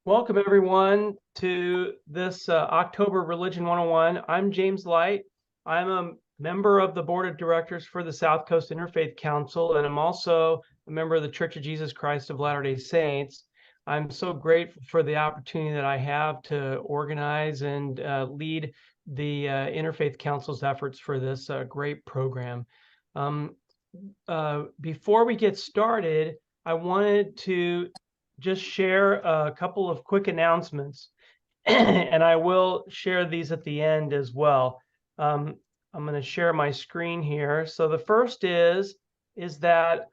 Welcome, everyone, to this October Religion 101. I'm James Light. I'm a member of the board of directors for the South Coast Interfaith Council, and I'm also a member of the Church of Jesus Christ of Latter-day Saints. I'm so grateful for the opportunity that I have to organize and lead the Interfaith Council's efforts for this great program. Before we get started, I wanted to just share a couple of quick announcements, and I will share these at the end as well. I'm going to share my screen here. So the first is that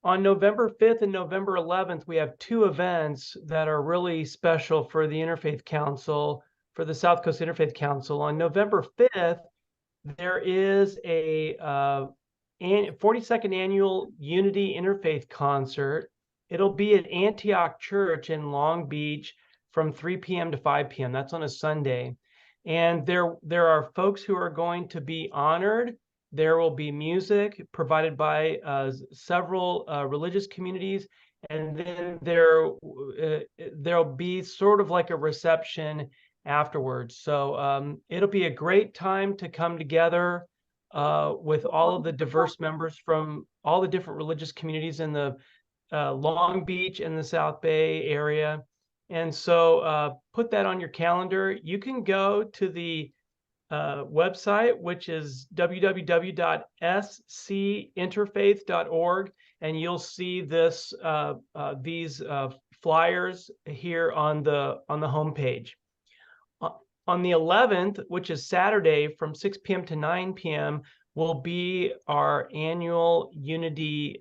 on November 5th and November 11th, we have two events that are really special for the Interfaith Council, for the South Coast Interfaith Council. On November 5th, there is a 42nd annual Unity Interfaith concert. It'll be at Antioch Church in Long Beach from 3 p.m. to 5 p.m. That's on a Sunday. And there are folks who are going to be honored. There will be music provided by several religious communities. And then there'll be sort of like a reception afterwards. So it'll be a great time to come together with all of the diverse members from all the different religious communities in the Long Beach and the South Bay area. And so put that on your calendar. You can go to the website, which is www.scinterfaith.org, and you'll see these flyers here on the homepage. On the 11th, which is Saturday from 6 p.m. to 9 p.m., will be our annual Unity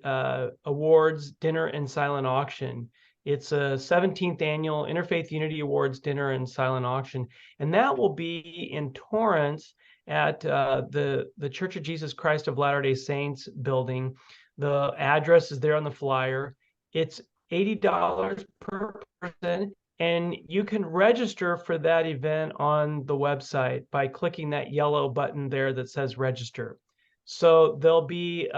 Awards Dinner and Silent Auction. It's a 17th annual Interfaith Unity Awards Dinner and Silent Auction, and that will be in Torrance at the Church of Jesus Christ of Latter-day Saints building. The address is there on the flyer. It's $80 per person, and you can register for that event on the website by clicking that yellow button there that says register. So there'll be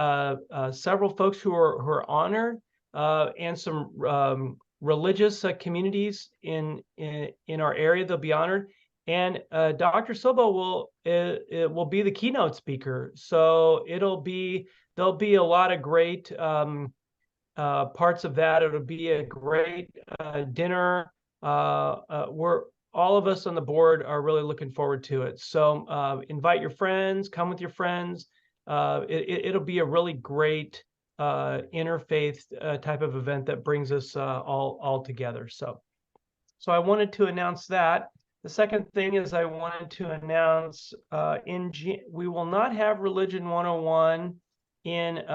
several folks who are honored and some religious communities in our area. They'll be honored, and Dr. Soboh will be the keynote speaker. So there'll be a lot of great parts of that. It'll be a great dinner. We're all of us on the board are really looking forward to it. So invite your friends, come with your friends. It'll be a really great interfaith type of event that brings us all together. So I wanted to announce that. The second thing is I wanted to announce we will not have Religion 101 in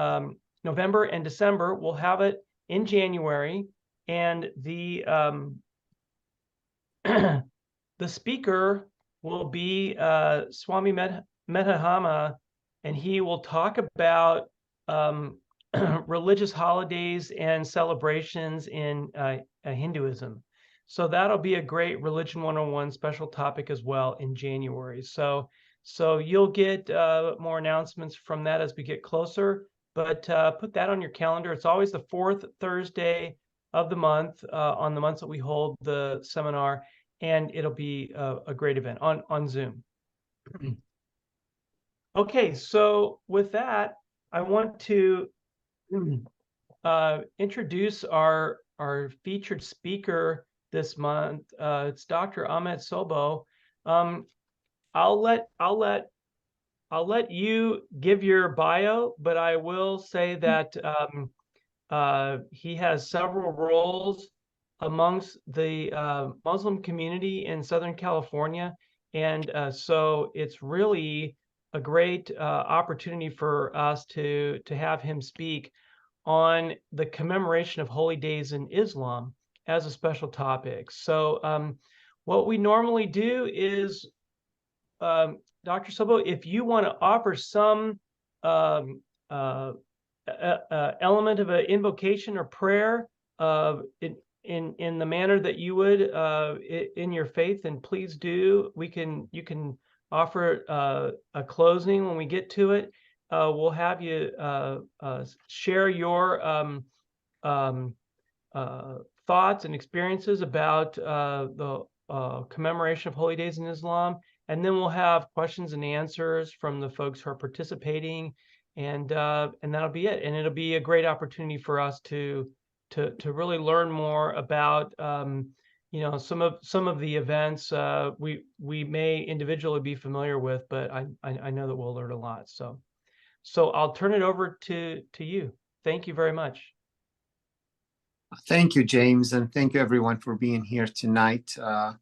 November and December. We'll have it in January, and the the speaker will be Swami Metahama, and he will talk about religious holidays and celebrations in Hinduism. So that'll be a great Religion 101 special topic as well in January. So you'll get more announcements from that as we get closer, but put that on your calendar. It's always the fourth Thursday of the month on the months that we hold the seminar, and it'll be a great event on Zoom. Okay, so with that, I want to introduce our featured speaker this month. It's Dr. Ahmed Soboh. I'll let you give your bio, but I will say that he has several roles amongst the Muslim community in Southern California, and so it's really a great opportunity for us to have him speak on the commemoration of holy days in Islam as a special topic. So what we normally do is, Dr. Soboh, if you want to offer some element of an invocation or prayer in the manner that you would in your faith, and please do. You can offer a closing when we get to it. We'll have you share your thoughts and experiences about the commemoration of holy days in Islam, and then we'll have questions and answers from the folks who are participating, and that'll be it. And it'll be a great opportunity for us to really learn more about some of the events we may individually be familiar with, but I know that we'll learn a lot. So I'll turn it over to you. Thank you very much. Thank you, James, and thank you everyone for being here tonight. From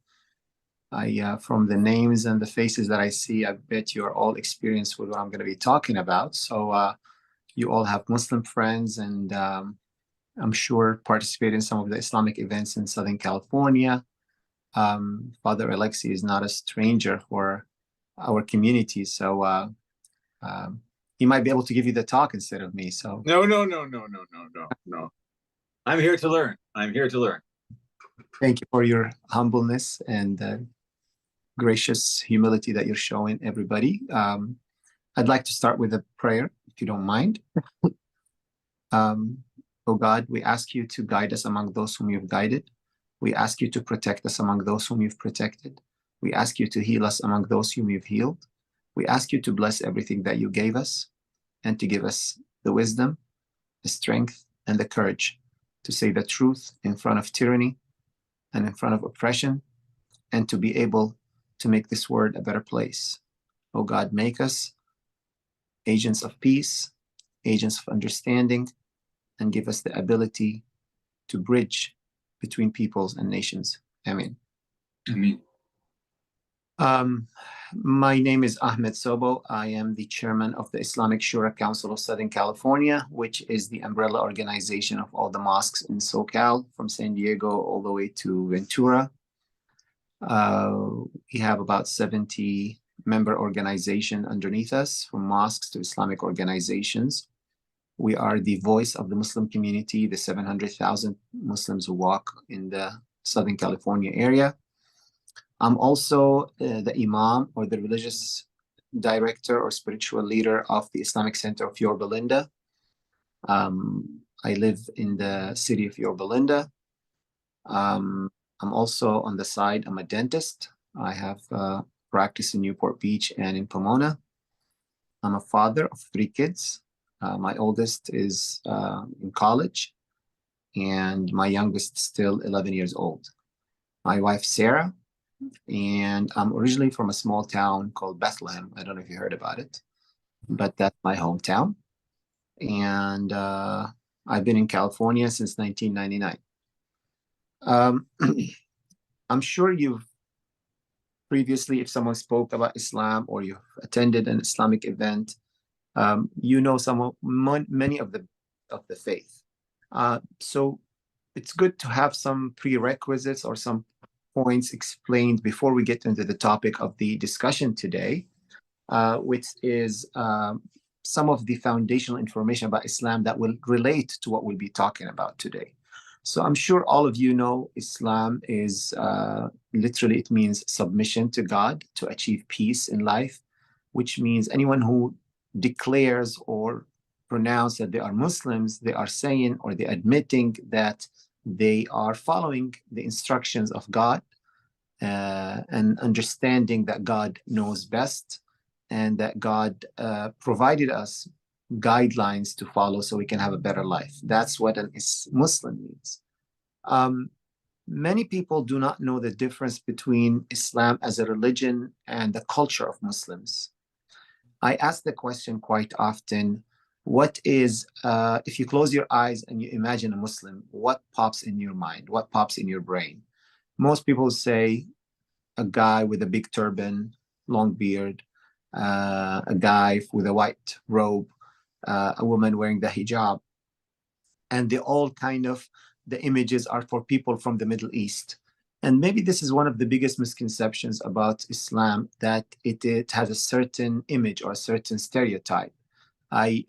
the names and the faces that I see, I bet you're all experienced with what I'm going to be talking about. So you all have Muslim friends, and I'm sure participate in some of the Islamic events in Southern California. Father Alexi is not a stranger for our community, so he might be able to give you the talk instead of me. So no. I'm here to learn. Thank you for your humbleness and gracious humility that you're showing everybody. I'd like to start with a prayer, if you don't mind. Oh God, we ask you to guide us among those whom you've guided. We ask you to protect us among those whom you've protected. We ask you to heal us among those whom you've healed. We ask you to bless everything that you gave us and to give us the wisdom, the strength, and the courage to say the truth in front of tyranny and in front of oppression, and to be able to make this world a better place. Oh God, make us agents of peace, agents of understanding, and give us the ability to bridge between peoples and nations. Amen. Amen. My name is Ahmed Soboh. I am the chairman of the Islamic Shura Council of Southern California, which is the umbrella organization of all the mosques in SoCal, from San Diego all the way to Ventura. We have about 70 member organization underneath us, from mosques to Islamic organizations. We are the voice of the Muslim community, the 700,000 Muslims who walk in the Southern California area. I'm also the imam, or the religious director or spiritual leader of the Islamic Center of Yorba. I live in the city of Yorba. I'm also on the side, I'm a dentist. I have practice in Newport Beach and in Pomona. I'm a father of 3 kids. My oldest is in college, and my youngest still 11 years old. My wife, Sarah, and I'm originally from a small town called Bethlehem. I don't know if you heard about it, but that's my hometown. And I've been in California since 1999. I'm sure you've previously, if someone spoke about Islam or you've attended an Islamic event, you know many of the faith. So it's good to have some prerequisites or some points explained before we get into the topic of the discussion today, which is some of the foundational information about Islam that will relate to what we'll be talking about today. So I'm sure all of you know Islam is literally, it means submission to God to achieve peace in life, which means anyone who declares or pronounce that they are Muslims, they are saying or they're admitting that they are following the instructions of God and understanding that God knows best and that God provided us guidelines to follow so we can have a better life. That's what a Muslim means. Many people do not know the difference between Islam as a religion and the culture of Muslims. I ask the question quite often, what is, if you close your eyes and you imagine a Muslim, what pops in your mind? What pops in your brain? Most people say a guy with a big turban, long beard, a guy with a white robe, a woman wearing the hijab. And they all the images are for people from the Middle East. And maybe this is one of the biggest misconceptions about Islam, that it has a certain image or a certain stereotype. I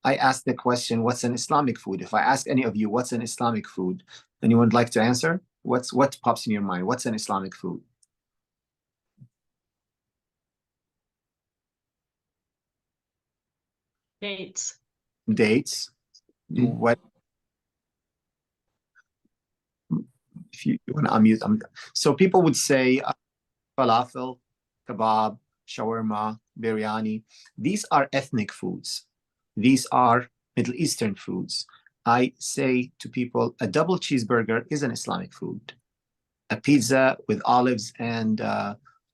ask the question, what's an Islamic food? If I ask any of you, what's an Islamic food? Anyone would like to answer? What pops in your mind? What's an Islamic food? Dates. Dates. What? if you want to unmute. So people would say falafel, kebab, shawarma, biryani. These are ethnic foods. These are Middle Eastern foods. I say to people, a double cheeseburger is an Islamic food. A pizza with olives and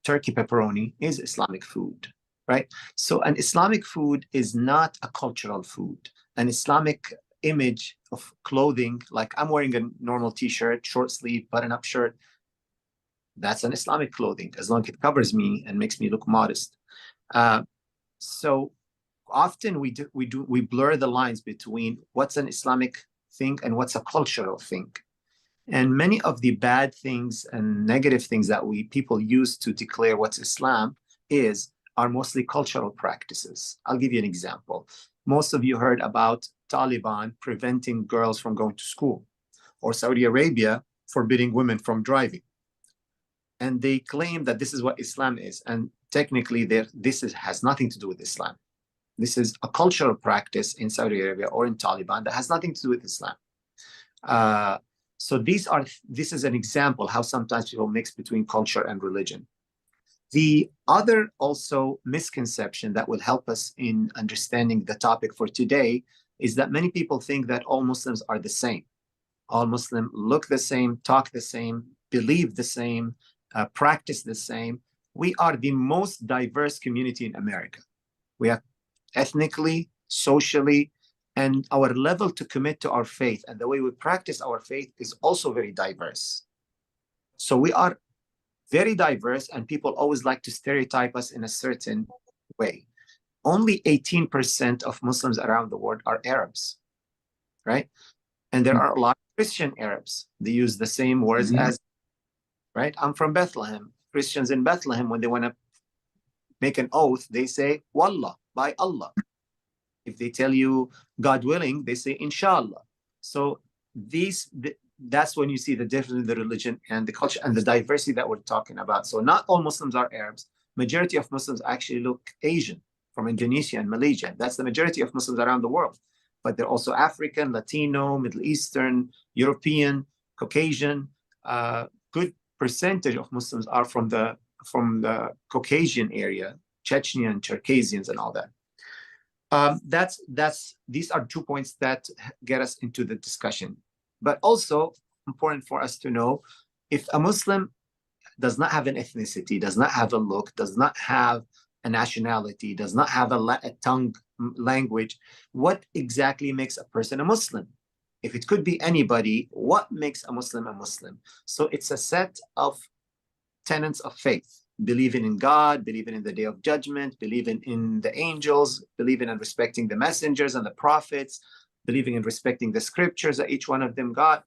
turkey pepperoni is Islamic food, right? So an Islamic food is not a cultural food. An Islamic image of clothing, like I'm wearing a normal t-shirt, short sleeve, button-up shirt, that's an Islamic clothing, as long as it covers me and makes me look modest. So often we blur the lines between what's an Islamic thing and what's a cultural thing. And many of the bad things and negative things that people use to declare what's Islam are mostly cultural practices. I'll give you an example. Most of you heard about Taliban preventing girls from going to school, or Saudi Arabia forbidding women from driving. And they claim that this is what Islam is. And technically, has nothing to do with Islam. This is a cultural practice in Saudi Arabia or in Taliban that has nothing to do with Islam. So this is an example how sometimes people mix between culture and religion. The other also misconception that will help us in understanding the topic for today is that many people think that all Muslims are the same. All Muslims look the same, talk the same, believe the same, practice the same. We are the most diverse community in America. We are ethnically, socially, and our level to commit to our faith and the way we practice our faith is also very diverse. So we are very diverse, and people always like to stereotype us in a certain way. Only 18% of Muslims around the world are Arabs, right? And there are a lot of Christian Arabs. They use the same words as, right? I'm from Bethlehem. Christians in Bethlehem, when they want to make an oath, they say, Wallah, by Allah. If they tell you God willing, they say inshallah. So that's when you see the difference in the religion and the culture and the diversity that we're talking about. So not all Muslims are Arabs. Majority of Muslims actually look Asian, from Indonesia and Malaysia. That's the majority of Muslims around the world. But they're also African, Latino, Middle Eastern, European, Caucasian. Good percentage of Muslims are from the Caucasian area, Chechnya and Cherkessians and all that. These are 2 points that get us into the discussion. But also important for us to know, if a Muslim does not have an ethnicity, does not have a look, does not have a nationality, does not have a tongue, language, what exactly makes a person a Muslim? If it could be anybody, what makes a Muslim a Muslim? So it's a set of tenets of faith. Believing in God, believing in the day of judgment, believing in the angels, believing and respecting the messengers and the prophets, believing and respecting the scriptures that each one of them got,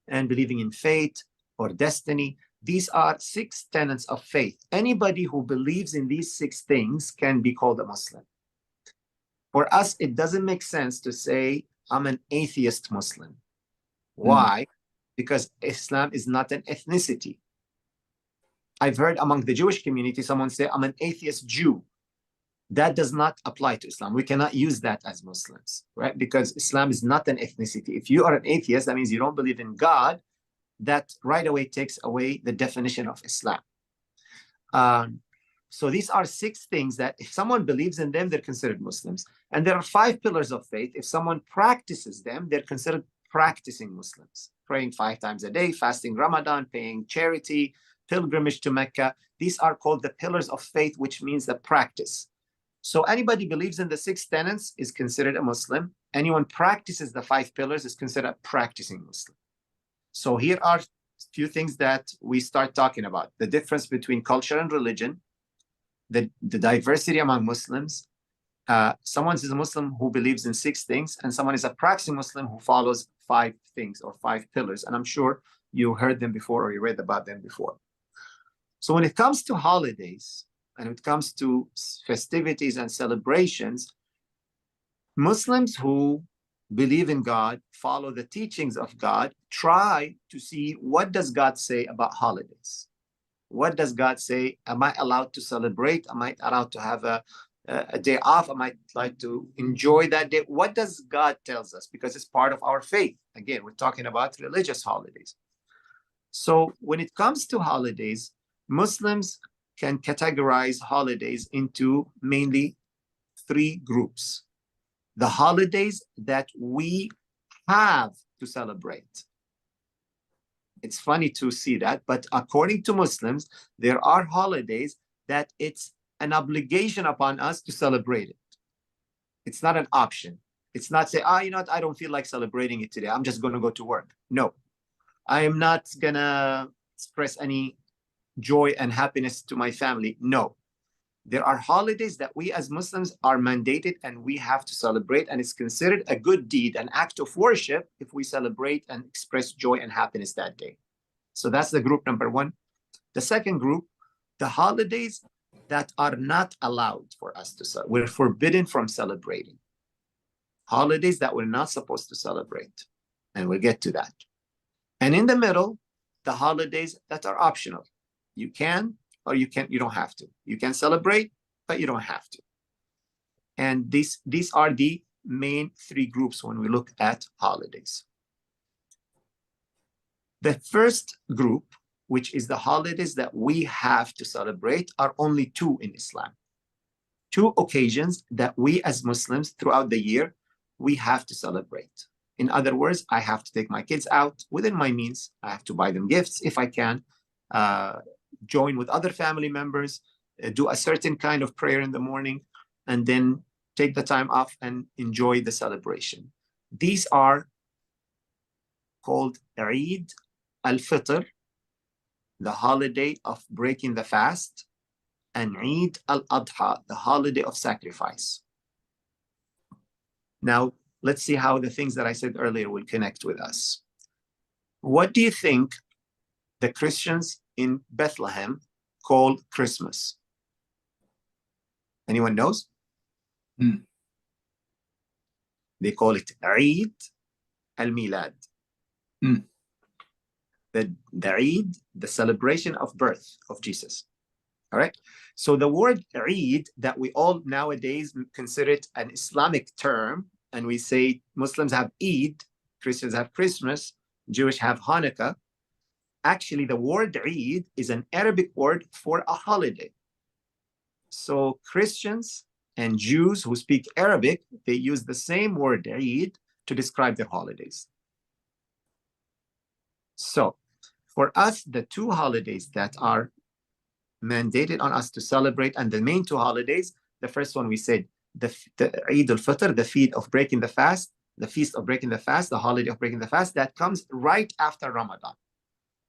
and believing in fate or destiny. These are 6 tenets of faith. Anybody who believes in these 6 things can be called a Muslim. For us, it doesn't make sense to say, I'm an atheist Muslim. Why? Because Islam is not an ethnicity. I've heard among the Jewish community, someone say, I'm an atheist Jew. That does not apply to Islam. We cannot use that as Muslims, right? Because Islam is not an ethnicity. If you are an atheist, that means you don't believe in God. That right away takes away the definition of Islam. So these are 6 things that if someone believes in them, they're considered Muslims. And there are 5 pillars of faith. If someone practices them, they're considered practicing Muslims. Praying 5 times a day, fasting Ramadan, paying charity, pilgrimage to Mecca. These are called the pillars of faith, which means the practice. So anybody believes in the 6 tenets is considered a Muslim. Anyone practices the 5 pillars is considered a practicing Muslim. So here are a few things that we start talking about. The difference between culture and religion, the diversity among Muslims. Someone is a Muslim who believes in 6 things, and someone is a practicing Muslim who follows 5 things or 5 pillars. And I'm sure you heard them before or you read about them before. So when it comes to holidays and when it comes to festivities and celebrations, Muslims who believe in God, follow the teachings of God, try to see what does God say about holidays. What does God say? Am I allowed to celebrate? Am I allowed to have a day off? Am I like to enjoy that day? What does God tells us? Because it's part of our faith. Again, we're talking about religious holidays. So when it comes to holidays, Muslims can categorize holidays into mainly three groups. The holidays that we have to celebrate. It's funny to see that, but according to Muslims, there are holidays that it's an obligation upon us to celebrate it. It's not an option. It's not say, you know what, I don't feel like celebrating it today. I'm just going to go to work. No, I am not going to express any joy and happiness to my family. No, there are holidays that we as Muslims are mandated and we have to celebrate, and it's considered a good deed, an act of worship, if we celebrate and express joy and happiness that day. So that's the group number one. The second group, the holidays that are not allowed for us to celebrate. We're forbidden from celebrating. Holidays that we're not supposed to celebrate. And we'll get to that. And in the middle, the holidays that are optional. You can or you don't have to. You can celebrate, but you don't have to. And these are the main three groups when we look at holidays. The first group, which is the holidays that we have to celebrate, are only two in Islam. Two occasions that we as Muslims throughout the year, we have to celebrate. In other words, I have to take my kids out within my means. I have to buy them gifts if I can, join with other family members, do a certain kind of prayer in the morning, and then take the time off and enjoy the celebration. These are called Eid al-Fitr, the holiday of breaking the fast, and Eid al-Adha, the holiday of sacrifice. Now, let's see how the things that I said earlier will connect with us. What do you think the Christians in Bethlehem call Christmas? Anyone knows? They call it Eid al-Milad. The Eid, the celebration of birth of Jesus. All right. So the word Eid that we all nowadays consider it an Islamic term, and we say Muslims have Eid, Christians have Christmas, Jewish have Hanukkah. Actually, the word Eid is an Arabic word for a holiday. So Christians and Jews who speak Arabic, they use the same word Eid to describe their holidays. So for us, the two holidays that are mandated on us to celebrate, and the main two holidays, the first one we said, the Eid al-Fitr, the feast of breaking the fast, the holiday of breaking the fast, that comes right after Ramadan.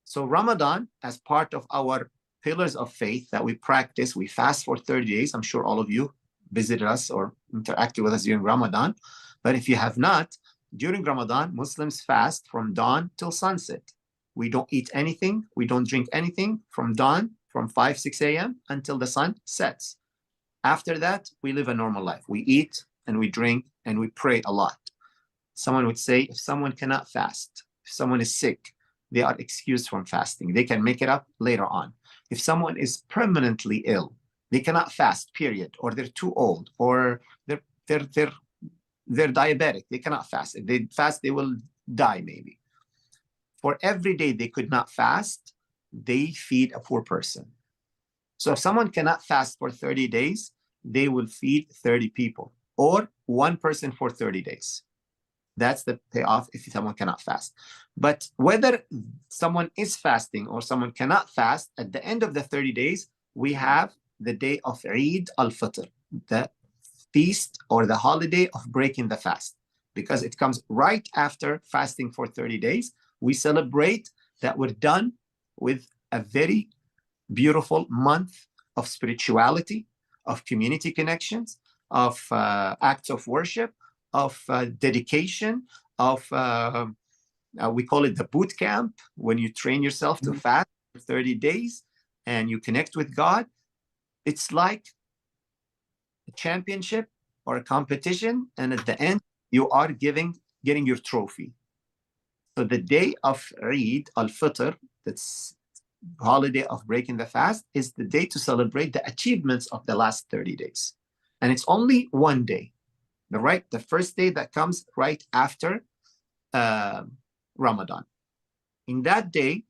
So Ramadan, as part of our pillars of faith that we practice, we fast for 30 days. I'm sure all of you visited us or interacted with us during Ramadan. But if you have not, during Ramadan, Muslims fast from dawn till sunset. We don't eat anything. We don't drink anything from dawn, from 5, 6 a.m. until the sun sets. After that, we live a normal life. We eat and we drink and we pray a lot. Someone would say, if someone cannot fast, if someone is sick, they are excused from fasting. They can make it up later on. If someone is permanently ill, they cannot fast, period, or they're too old, or they're diabetic. They cannot fast. If they fast, they will die maybe. For every day they could not fast, they feed a poor person. So if someone cannot fast for 30 days, they will feed 30 people, or one person for 30 days. That's the payoff if someone cannot fast. But whether someone is fasting or someone cannot fast, at the end of the 30 days, we have the day of Eid al-Fitr, the feast or the holiday of breaking the fast, because it comes right after fasting for 30 days. We celebrate that we're done with a very beautiful month of spirituality, of community connections, of acts of worship, of dedication, of we call it the boot camp, when you train yourself to fast for 30 days and you connect with God. It's like a championship or a competition, and at the end you are getting your trophy. So the day of Eid al-Fitr, that's holiday of breaking the fast, is the day to celebrate the achievements of the last 30 days. And it's only one day, the first day that comes right after Ramadan. In that day,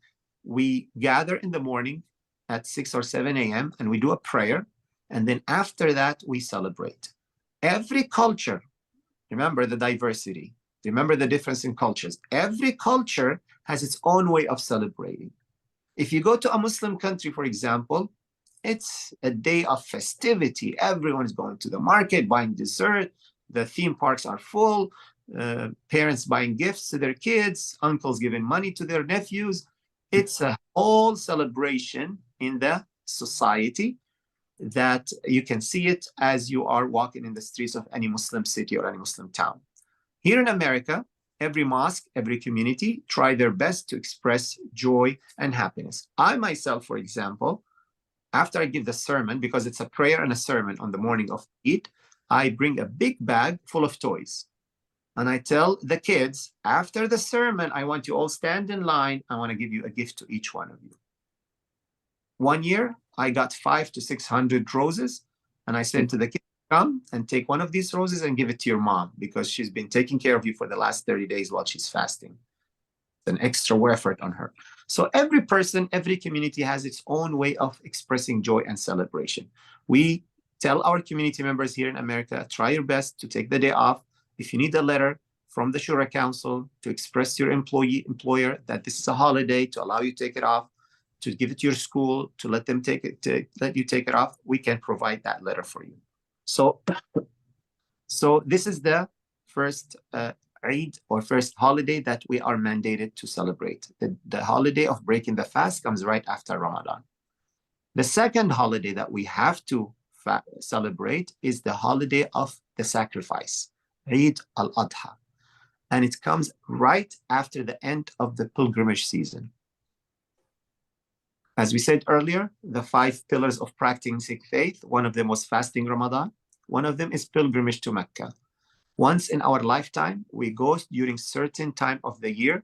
we gather in the morning at 6 or 7 a.m. and we do a prayer. And then after that, we celebrate. Every culture, remember the diversity, remember the difference in cultures. Every culture has its own way of celebrating. If you go to a Muslim country, for example, it's a day of festivity. Everyone's going to the market, buying dessert. The theme parks are full. Parents buying gifts to their kids, uncles giving money to their nephews. It's a whole celebration in the society that you can see it as you are walking in the streets of any Muslim city or any Muslim town. Here in America, every mosque, every community try their best to express joy and happiness. I myself, for example, after I give the sermon, because it's a prayer and a sermon on the morning of Eid, I bring a big bag full of toys. And I tell the kids, after the sermon, I want you all stand in line. I want to give you a gift to each one of you. One year, I got 500 to 600 roses. And I said to the kids, come and take one of these roses and give it to your mom, because she's been taking care of you for the last 30 days while she's fasting. It's an extra effort on her. So every person, every community has its own way of expressing joy and celebration. We tell our community members here in America, try your best to take the day off. If you need a letter from the Shura Council to express to your employer that this is a holiday, to allow you to take it off, to give it to your school, to let them take it, to let you take it off, we can provide that letter for you. So this is the first Eid or first holiday that we are mandated to celebrate. The holiday of breaking the fast comes right after Ramadan. The second holiday that we have to celebrate is the holiday of the sacrifice, Eid al-Adha. And it comes right after the end of the pilgrimage season. As we said earlier, the 5 pillars of practicing faith, one of them was fasting Ramadan. One of them is pilgrimage to Mecca. Once in our lifetime, we go during certain time of the year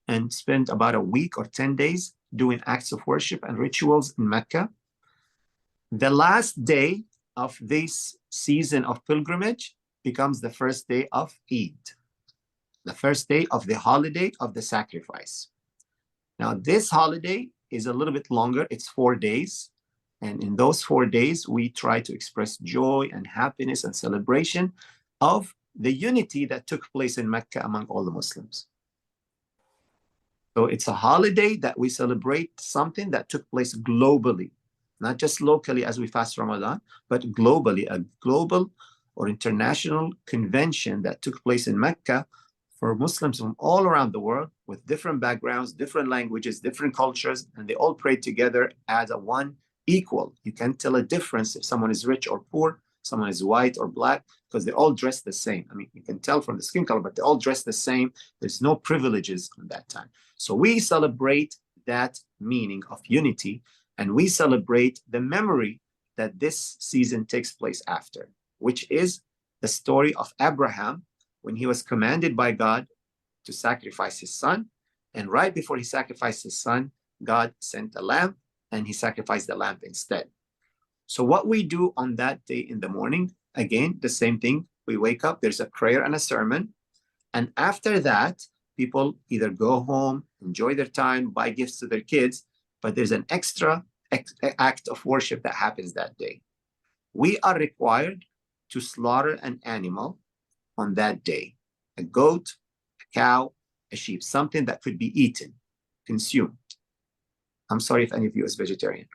and spend about a week or 10 days doing acts of worship and rituals in Mecca. The last day of this season of pilgrimage becomes the first day of Eid, the first day of the holiday of the sacrifice. Now, this holiday is a little bit longer. It's 4 days. And in those 4 days, we try to express joy and happiness and celebration of the unity that took place in Mecca among all the Muslims. So it's a holiday that we celebrate something that took place globally, not just locally as we fast Ramadan, but globally, a global or international convention that took place in Mecca for Muslims from all around the world with different backgrounds, different languages, different cultures, and they all prayed together as a one equal. You can't tell a difference if someone is rich or poor, someone is white or black, because they all dress the same. I mean, you can tell from the skin color, but they all dress the same. There's no privileges on that time. So we celebrate that meaning of unity, and we celebrate the memory that this season takes place after, which is the story of Abraham when he was commanded by God to sacrifice his son. And right before he sacrificed his son, God sent a lamb and he sacrificed the lamb instead. So what we do on that day in the morning, again, the same thing. We wake up, there's a prayer and a sermon. And after that, people either go home, enjoy their time, buy gifts to their kids, but there's an extra act of worship that happens that day. We are required to slaughter an animal on that day, a goat, a cow, a sheep, something that could be eaten, consumed. I'm sorry if any of you is vegetarian.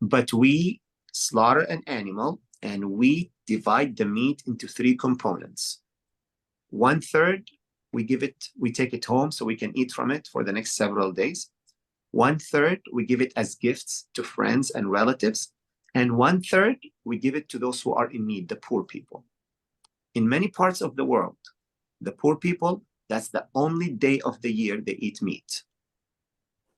But we slaughter an animal and we divide the meat into 3 components. 1/3, we take it home so we can eat from it for the next several days. 1/3, we give it as gifts to friends and relatives. And 1/3, we give it to those who are in need, the poor people. In many parts of the world, the poor people, that's the only day of the year they eat meat,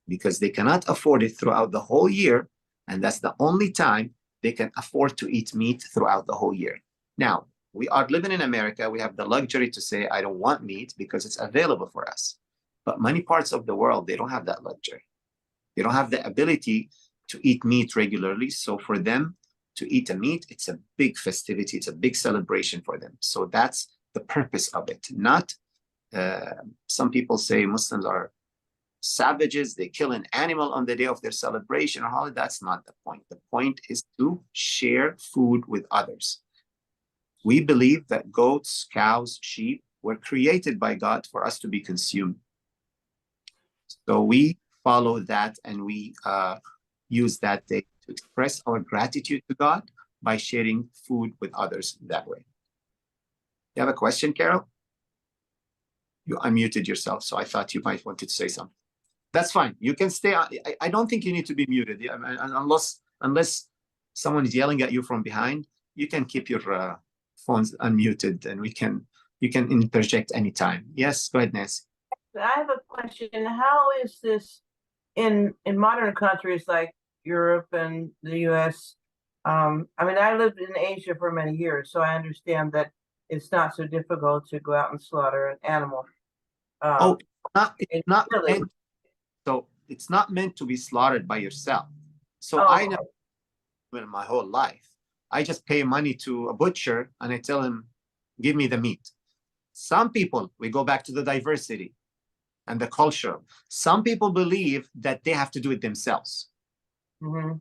because they cannot afford it throughout the whole year. And that's the only time they can afford to eat meat throughout the whole year. Now, we are living in America. We have the luxury to say, I don't want meat because it's available for us. But many parts of the world, they don't have that luxury. They don't have the ability to eat meat regularly. So for them to eat a meat, it's a big festivity. It's a big celebration for them. So that's the purpose of it, not Some people say Muslims are savages, they kill an animal on the day of their celebration or holiday. That's not the point. The point is to share food with others. We believe that goats, cows, sheep were created by God for us to be consumed. So we follow that, and we use that day to express our gratitude to God by sharing food with others that way. You have a question, Carol? You unmuted yourself, so I thought you might wanted to say something. That's fine. You can stay on. I don't think you need to be muted. I mean, unless someone is yelling at you from behind, you can keep your phones unmuted, and you can interject anytime. Yes, go ahead, Nancy. I have a question. How is this in modern countries like Europe and the US? I mean, I lived in Asia for many years, so I understand that it's not so difficult to go out and slaughter an animal. It's not really, meant, so it's not meant to be slaughtered by yourself. So Oh, I never, in my whole life, I just pay money to a butcher and I tell him, give me the meat. Some people, we go back to the diversity and the culture. Some people believe that they have to do it themselves. mhm.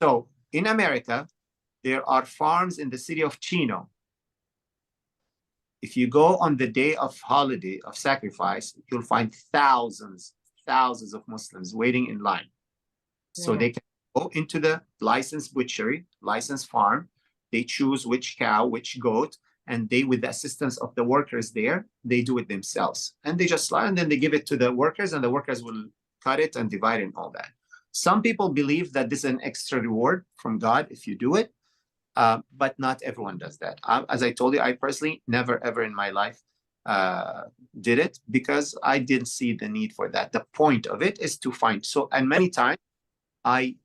So in America, there are farms in the city of Chino. If you go on the day of holiday of sacrifice, you'll find thousands of Muslims waiting in line. So Yeah. they can go into the licensed butchery, licensed farm. They choose which cow, which goat, and they, with the assistance of the workers there, they do it themselves. And they just slaughter, and then they give it to the workers, and the workers will cut it and divide it and all that. Some people believe that this is an extra reward from God if you do it, but not everyone does that. As I told you, I personally never ever in my life did it because I didn't see the need for that. The point of it is to find. So, and many times I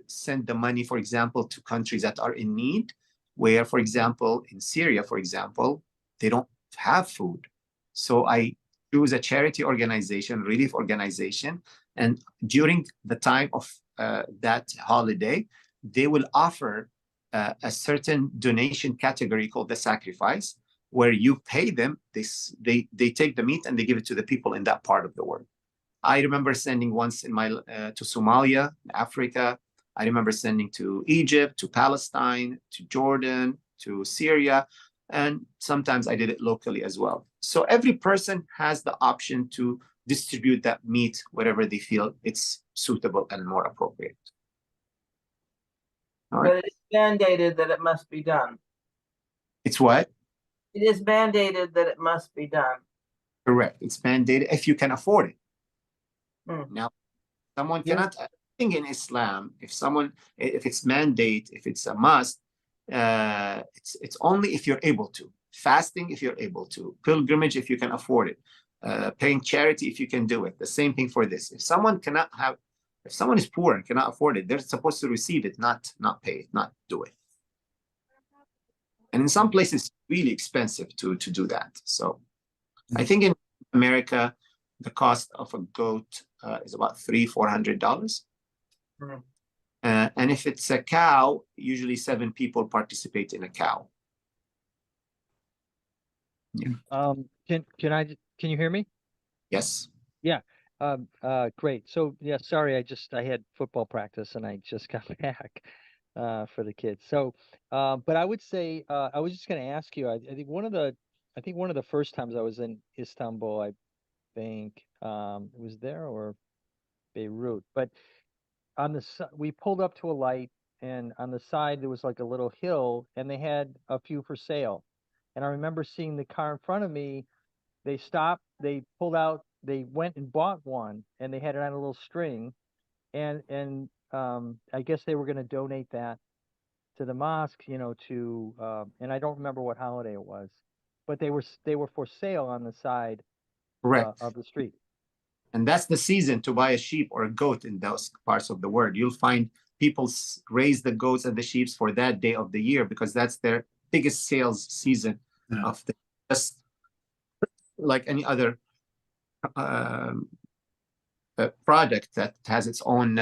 send the money, for example, to countries that are in need, where, for example, in Syria, for example, they don't have food. So I choose a charity organization, relief organization, and during the time of that holiday, they will offer a certain donation category called the sacrifice, where you pay them, they take the meat and they give it to the people in that part of the world. I remember sending once in my to Somalia, Africa. I remember sending to Egypt, to Palestine, to Jordan, to Syria, and sometimes I did it locally as well. So every person has the option to distribute that meat wherever they feel it's suitable and more appropriate. All right. But it's mandated that it must be done. It's what? It is mandated that it must be done. Correct. It's mandated if you can afford it. Hmm. Now, someone cannot. I think in Islam, if it's mandate, if it's a must, it's only if you're able to. Fasting if you're able to. Pilgrimage if you can afford it. Paying charity if you can do it. The same thing for this. If someone is poor and cannot afford it, they're supposed to receive it, not pay it, not do it. And in some places, it's really expensive to do that. So I think in America, the cost of a goat is about $300-400. Mhm. And if it's a cow, usually 7 people participate in a cow. Yeah. Can you hear me? Yes. Yeah. Great. So yeah, sorry, I had football practice and I just got back for the kids. So but I would say I was just gonna ask you, I think one of the first times I was in Istanbul, I think it was there or Beirut, but we pulled up to a light, and on the side there was like a little hill, and they had a few for sale. And I remember seeing the car in front of me. They stopped, they pulled out, they went and bought one, and they had it on a little string, and I guess they were going to donate that to the mosque, and I don't remember what holiday it was, but they were for sale on the side Correct. of the street. And that's the season to buy a sheep or a goat in those parts of the world. You'll find people raise the goats and the sheep for that day of the year because that's their biggest sales season of the, just like any other product that has its own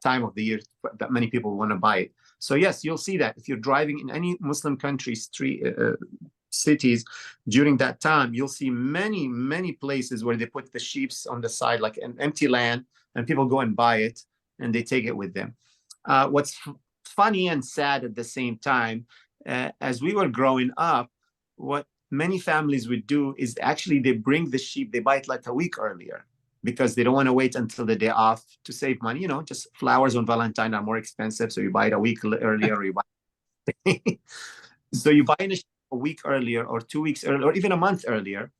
time of the year that many people want to buy it. So yes, you'll see that if you're driving in any Muslim country street, cities during that time, you'll see many places where they put the sheep on the side, like an empty land, and people go and buy it and they take it with them. What's funny and sad at the same time, as we were growing up, what many families would do is actually they bring the sheep, they buy it like a week earlier because they don't want to wait until the day off to save money. You know, just flowers on Valentine are more expensive, so you buy it a week earlier, or you buy so you buy it a week earlier or 2 weeks earlier or even a month earlier.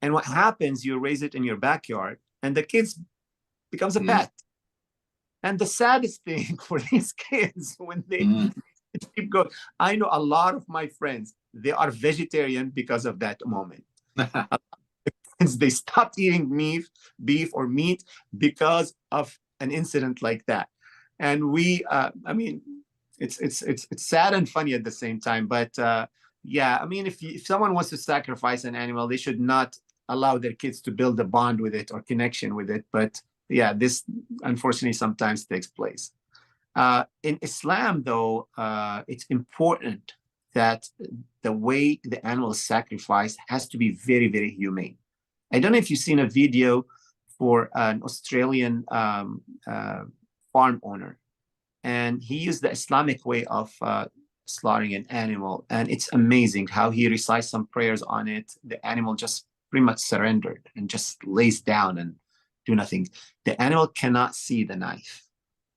And what happens, you raise it in your backyard and the kids becomes a pet. And the saddest thing for these kids when they keep going, I know a lot of my friends, they are vegetarian because of that moment. They stopped eating beef or meat because of an incident like that. And we, I mean, it's sad and funny at the same time. But yeah, I mean, if someone wants to sacrifice an animal, they should not allow their kids to build a bond with it or connection with it. But yeah, this unfortunately sometimes takes place. In Islam, though, it's important that the way the animal is sacrificed has to be very, very humane. I don't know if you've seen a video for an Australian farm owner, and he used the Islamic way of slaughtering an animal, and it's amazing how he recites some prayers on it. The animal just pretty much surrendered and just lays down and do nothing. The animal cannot see the knife,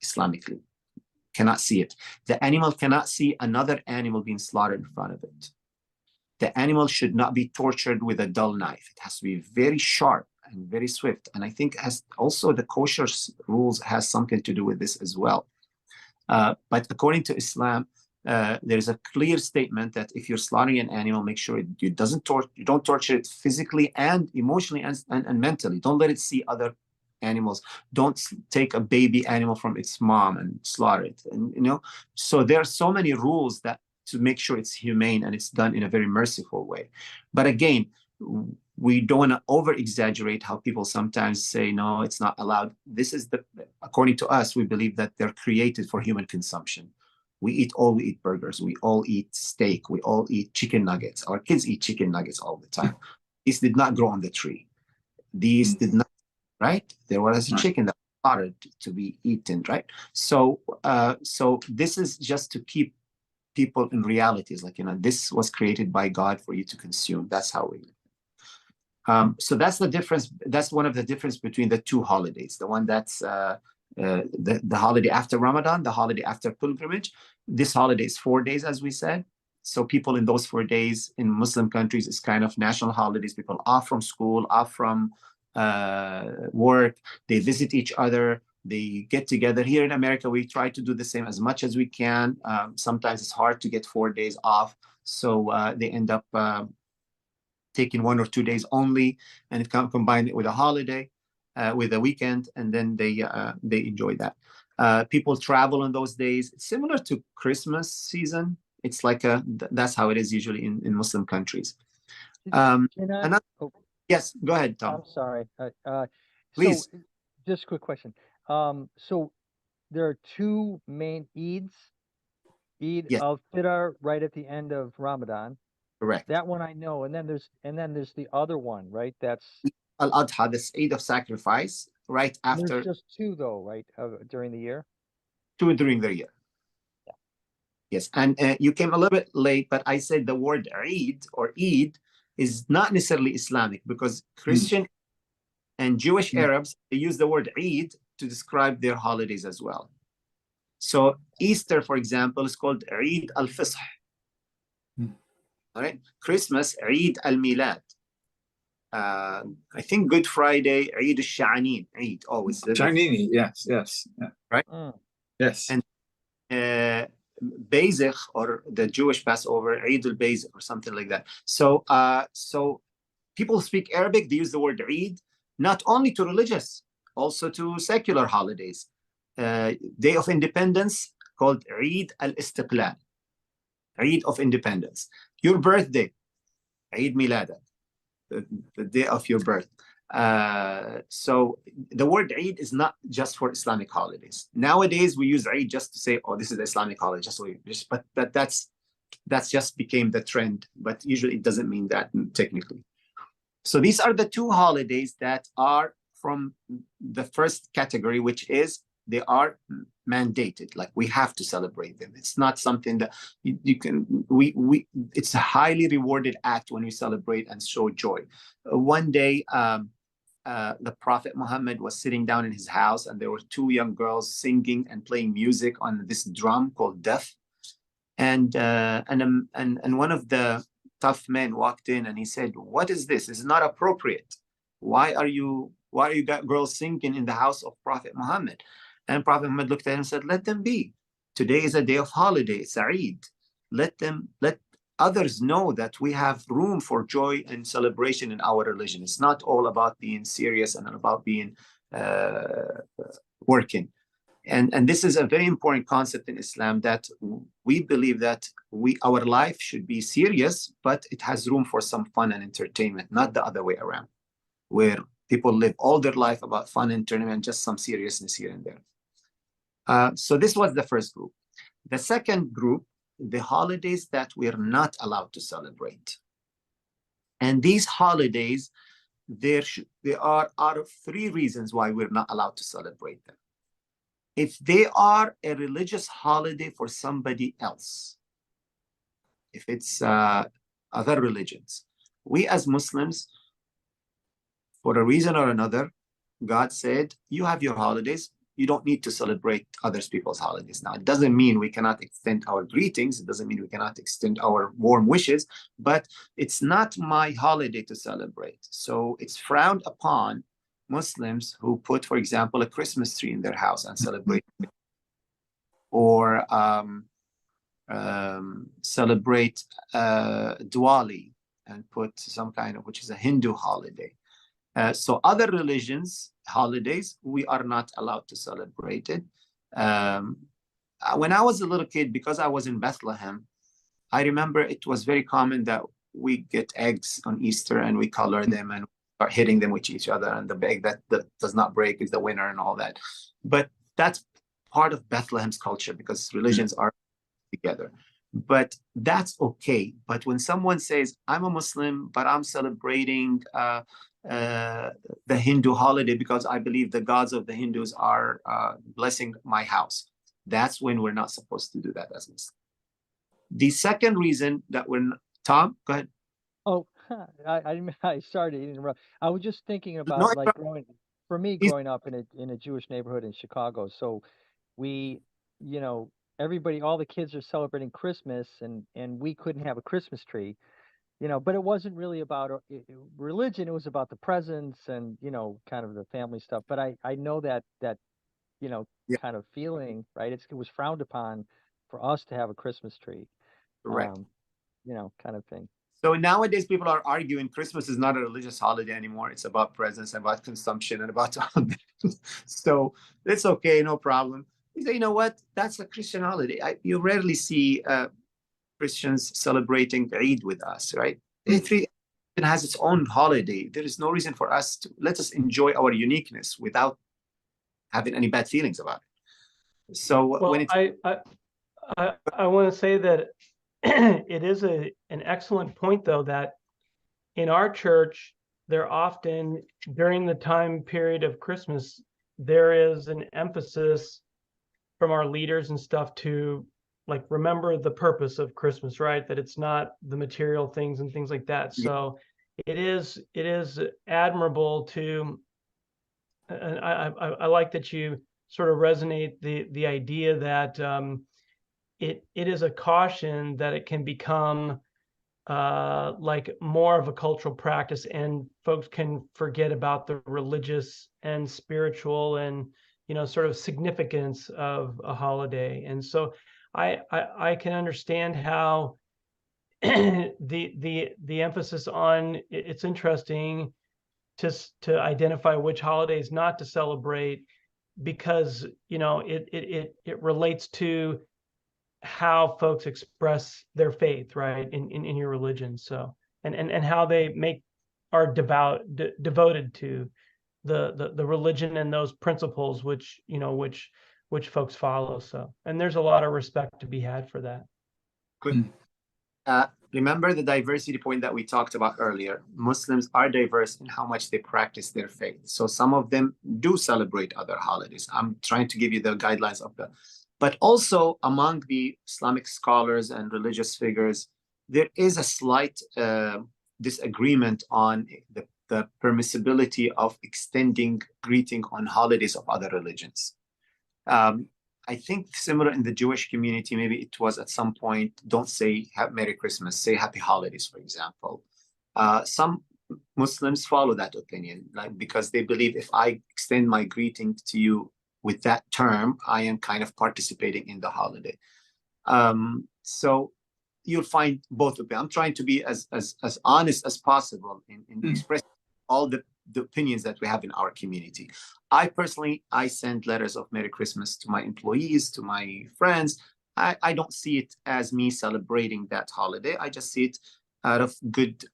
Islamically, cannot see it. The animal cannot see another animal being slaughtered in front of it. The animal should not be tortured with a dull knife. It has to be very sharp and very swift. And I think has also the kosher rules has something to do with this as well. But according to Islam, there's a clear statement that if you're slaughtering an animal, make sure you don't torture it physically and emotionally and mentally. Don't let it see other animals. Don't take a baby animal from its mom and slaughter it. And you know, so there are so many rules that to make sure it's humane and it's done in a very merciful way. But again, we don't want to over exaggerate how people sometimes say, no, it's not allowed. This is according to us, we believe that they're created for human consumption. We eat burgers. We all eat steak. We all eat chicken nuggets. Our kids eat chicken nuggets all the time. These did not grow on the tree. These did not, right? There was a chicken that started to be eaten, right? So this is just to keep people in realities, like, you know, this was created by God for you to consume. That's how we live. So that's the difference. That's one of the difference between the two holidays. The one that's the holiday after Ramadan, the holiday after pilgrimage. This holiday is 4 days, as we said. So people in those 4 days in Muslim countries is kind of national holidays. People off from school, off from work. They visit each other. They get together. Here in America, we try to do the same as much as we can. Sometimes it's hard to get 4 days off. So they end up taking 1 or 2 days only and combine it with a holiday, with a weekend, and then they enjoy that. People travel on those days. It's similar to Christmas season. It's like that's how it is usually in Muslim countries. Yes, go ahead, Tom. I'm sorry. Please. So, just a quick question. So there are two main Eids. Eid al-Fitr right at the end of Ramadan. Correct. That one I know, and then there's the other one, right? That's Al-Adha, this Eid of sacrifice, right after. There's just two though, right? During the year. 2 during the year. Yeah. Yes, and you came a little bit late, but I said the word Eid or Eid is not necessarily Islamic, because Christian and Jewish Arabs, they use the word Eid to describe their holidays as well. So Easter, for example, is called Eid al-Fish. All right. Christmas, Eid al-Milad. I think Good Friday, Eid al-Sha'anin. Eid, always. Chinese, yes. Yeah. Right? Yes. And Bezich, or the Jewish Passover, Eid al-Bezich, or something like that. So people who speak Arabic, they use the word Eid, not only to religious, also to secular holidays. Day of Independence, called Eid al-Istiqlal, Eid of Independence. Your birthday, Eid Miladak, the day of your birth. So the word Eid is not just for Islamic holidays. Nowadays, we use Eid just to say, oh, this is the Islamic holiday, but that's That's just became the trend, but usually it doesn't mean that technically. So these are the two holidays that are from the first category, which is they are mandated, like we have to celebrate them. It's not something that you can, it's a highly rewarded act when we celebrate and show joy. One day, the Prophet Muhammad was sitting down in his house, and there were two young girls singing and playing music on this drum called def. And one of the tough men walked in and he said, "What is this? This is not appropriate. Why are you girls singing in the house of Prophet Muhammad?" And Prophet Muhammad looked at him and said, "Let them be. Today is a day of holiday. It's Eid. Let others know that we have room for joy and celebration in our religion. It's not all about being serious and about being working." And this is a very important concept in Islam, that we believe that our life should be serious, but it has room for some fun and entertainment, not the other way around, where people live all their life about fun and entertainment, just some seriousness here and there. So this was the first group. The second group, the holidays that we're not allowed to celebrate. And these holidays, there are out of three reasons why we're not allowed to celebrate them. If they are a religious holiday for somebody else, if it's other religions, we as Muslims, for a reason or another, God said, you have your holidays, you don't need to celebrate other people's holidays. Now, it doesn't mean we cannot extend our greetings, it doesn't mean we cannot extend our warm wishes, but it's not my holiday to celebrate. So it's frowned upon Muslims who put, for example, a Christmas tree in their house and celebrate it, or celebrate Diwali and put some kind of, which is a Hindu holiday. So other religions' holidays, we are not allowed to celebrate it. When I was a little kid, because I was in Bethlehem, I remember it was very common that we get eggs on Easter and we color them and start hitting them with each other, and the egg that does not break is the winner and all that. But that's part of Bethlehem's culture because religions are together. But that's okay. But when someone says, I'm a Muslim, but I'm celebrating the Hindu holiday because I believe the gods of the Hindus are blessing my house, that's when we're not supposed to do that as Muslims. The second reason that we're Tom, go ahead. Oh, I started to interrupt. I was just thinking about No, like growing up in a Jewish neighborhood in Chicago. So we, everybody, all the kids are celebrating Christmas, and we couldn't have a Christmas tree, but it wasn't really about religion. It was about the presents and, kind of the family stuff. But I know that kind of feeling, right? It was frowned upon for us to have a Christmas tree, correct. Kind of thing. So nowadays people are arguing Christmas is not a religious holiday anymore. It's about presents, about consumption, and about all that. So it's okay, no problem. You say, you know what? That's a Christian holiday. You rarely see Christians celebrating Eid with us, right? It has its own holiday. There is no reason for us to let us enjoy our uniqueness without having any bad feelings about it. So well, when it's I want to say that it is an excellent point, though, that in our church, there often, during the time period of Christmas, there is an emphasis from our leaders and stuff to like remember the purpose of Christmas, right? That it's not the material things and things like that. So it is admirable to, and I like that you sort of resonate the idea that it is a caution that it can become like more of a cultural practice, and folks can forget about the religious and spiritual and sort of significance of a holiday. And so I can understand how the emphasis on it's interesting to identify which holidays not to celebrate, because it relates to how folks express their faith, right, in your religion. So and how they are devoted to the religion and those principles which folks follow. So, and there's a lot of respect to be had for that. Good. Remember the diversity point that we talked about earlier. Muslims are diverse in how much they practice their faith. So some of them do celebrate other holidays. I'm trying to give you the guidelines of that. But also among the Islamic scholars and religious figures, there is a slight disagreement on the permissibility of extending greeting on holidays of other religions. I think similar in the Jewish community, maybe it was at some point, don't say Merry Christmas, say Happy Holidays, for example. Some Muslims follow that opinion, like, because they believe if I extend my greeting to you with that term, I am kind of participating in the holiday. So you'll find both of them. I'm trying to be as honest as possible in expressing all the opinions that we have in our community. I personally send letters of Merry Christmas to my employees, to my friends. I don't see it as me celebrating that holiday. I just see it out of good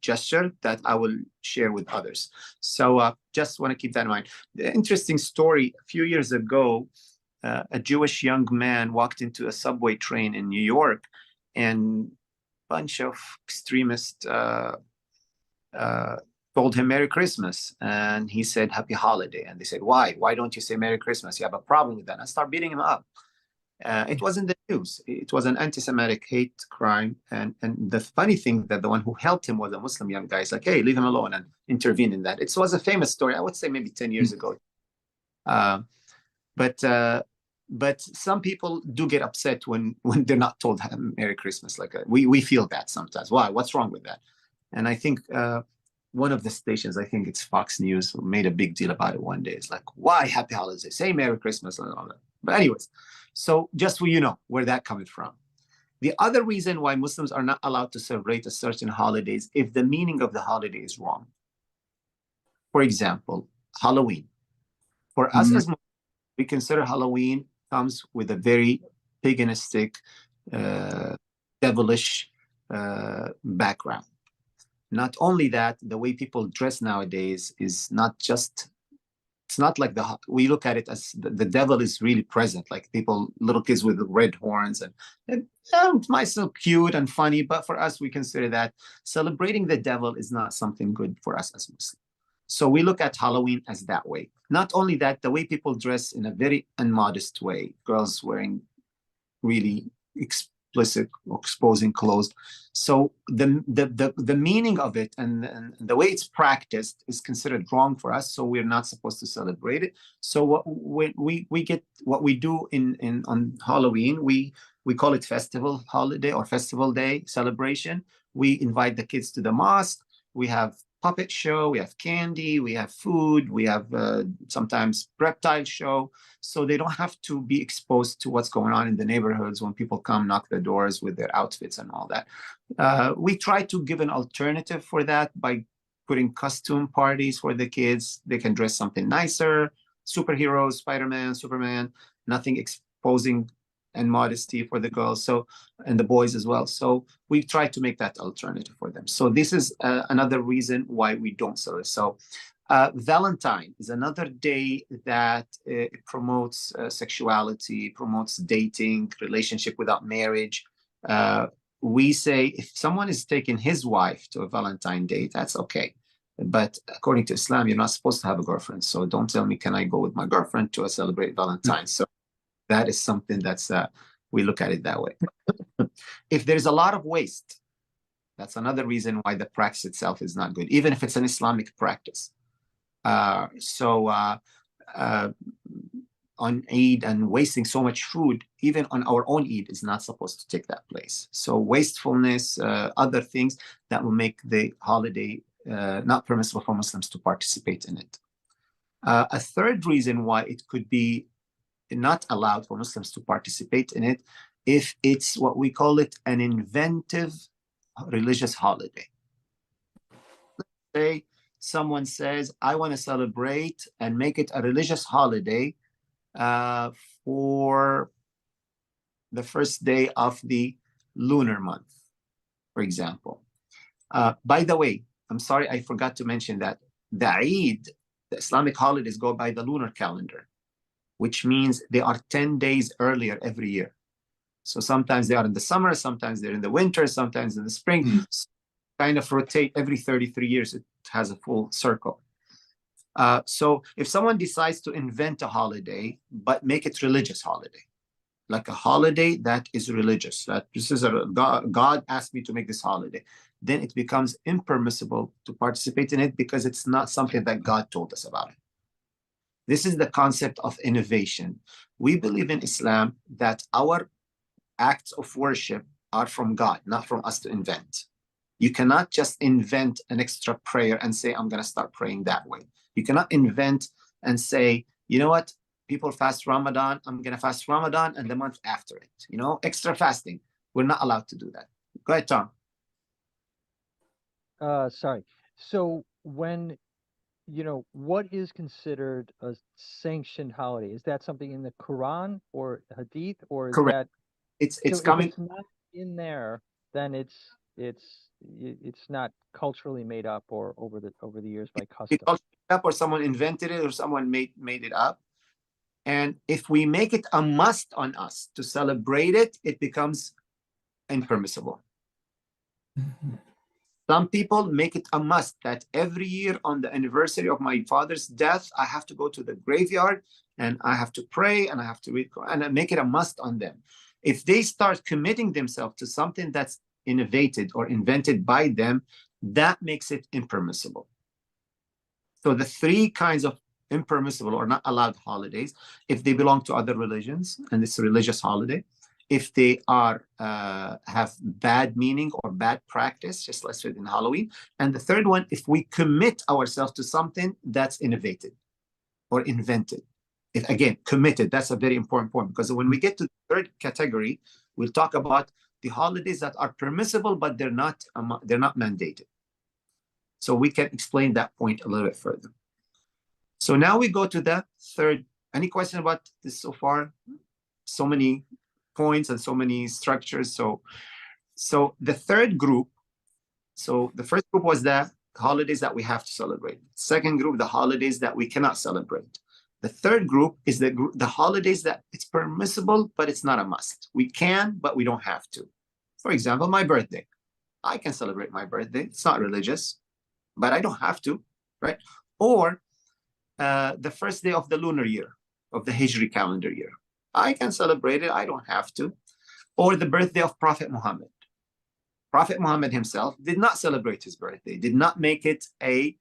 gesture that I will share with others. So just want to keep that in mind. The interesting story, a few years ago, a Jewish young man walked into a subway train in New York, and a bunch of extremists told him Merry Christmas, and he said Happy Holiday. And they said, why don't you say Merry Christmas? You have a problem with that? And I start beating him up. It wasn't the news. It was an anti-Semitic hate crime. And the funny thing that the one who helped him was a Muslim young guy. He's like, hey, leave him alone, and intervene in that. It was a famous story. I would say maybe 10 years ago. But some people do get upset when they're not told Merry Christmas. Like we feel that sometimes. Why? What's wrong with that? And I think one of the stations, I think it's Fox News, made a big deal about it one day. It's like, why Happy Holidays? Say Merry Christmas and all that. But anyways, so just so you know where that coming from. The other reason why Muslims are not allowed to celebrate a certain holidays if the meaning of the holiday is wrong. For example, Halloween. For us as Muslims, we consider Halloween comes with a very paganistic, devilish background. Not only that, the way people dress nowadays is not just, it's not like we look at it as the devil is really present, like little kids with red horns, and it might still cute and funny, but for us, we consider that celebrating the devil is not something good for us as Muslims. So we look at Halloween as that way. Not only that, the way people dress in a very immodest way, girls wearing really explicit or exposing clothes. So the meaning of it and the way it's practiced is considered wrong for us. So we're not supposed to celebrate it. So what we do on Halloween, we call it festival holiday or festival day celebration. We invite the kids to the mosque. We have puppet show, we have candy, we have food, we have sometimes reptile show, so they don't have to be exposed to what's going on in the neighborhoods when people come knock the doors with their outfits and all that. We try to give an alternative for that by putting costume parties for the kids. They can dress something nicer, superheroes, Spider-Man, Superman, nothing exposing and modesty for the girls, and the boys as well. So we try to make that alternative for them. So this is another reason why we don't celebrate. So Valentine is another day that promotes sexuality, promotes dating, relationship without marriage. We say if someone is taking his wife to a Valentine date, that's okay. But according to Islam, you're not supposed to have a girlfriend. So don't tell me, can I go with my girlfriend to celebrate Valentine? So that is something that's, we look at it that way. If there's a lot of waste, that's another reason why the practice itself is not good, even if it's an Islamic practice. On Eid and wasting so much food, even on our own Eid, is not supposed to take that place. So wastefulness, other things that will make the holiday not permissible for Muslims to participate in it. A third reason why it could be not allowed for Muslims to participate in it, if it's what we call it an inventive religious holiday. Let's say someone says, I want to celebrate and make it a religious holiday for the first day of the lunar month, for example. By the way, I'm sorry, I forgot to mention that the Eid, the Islamic holidays, go by the lunar calendar, which means they are 10 days earlier every year. So sometimes they are in the summer, sometimes they're in the winter, sometimes in the spring. So kind of rotate every 33 years. It has a full circle. So if someone decides to invent a holiday, but make it religious holiday, like a holiday that is religious, that this is God asked me to make this holiday, then it becomes impermissible to participate in it because it's not something that God told us about it. This is the concept of innovation. We believe in Islam that our acts of worship are from God, not from us to invent. You cannot just invent an extra prayer and say, I'm going to start praying that way. You cannot invent and say, you know what? People fast Ramadan. I'm going to fast Ramadan and the month after it. You know, extra fasting. We're not allowed to do that. Go ahead, Tom. Sorry. So when, what is considered a sanctioned holiday? Is that something in the Quran or Hadith, or is Correct. that It's so coming. if it's not in there, then it's not culturally made up or over the years by It custom. also made up, or someone invented it, or someone made it up. And if we make it a must on us to celebrate it, it becomes impermissible. Some people make it a must that every year on the anniversary of my father's death, I have to go to the graveyard and I have to pray and I have to read Quran, and make it a must on them. If they start committing themselves to something that's innovated or invented by them, that makes it impermissible. So the three kinds of impermissible or not allowed holidays, if they belong to other religions and it's a religious holiday, if they are have bad meaning or bad practice, just like in Halloween. And the third one, if we commit ourselves to something that's innovated or invented. If, again, committed, that's a very important point, because when we get to the third category, we'll talk about the holidays that are permissible, but they're not mandated. So we can explain that point a little bit further. So now we go to the third. Any question about this so far? So many points and so many structures. So the third group, so the first group was the holidays that we have to celebrate. Second group, the holidays that we cannot celebrate. The third group is the holidays that it's permissible, but it's not a must. We can, but we don't have to. For example, my birthday. I can celebrate my birthday. It's not religious, but I don't have to, right? Or the first day of the lunar year, of the Hijri calendar year. I can celebrate it. I don't have to. Or the birthday of Prophet Muhammad. Prophet Muhammad himself did not celebrate his birthday, did not make it a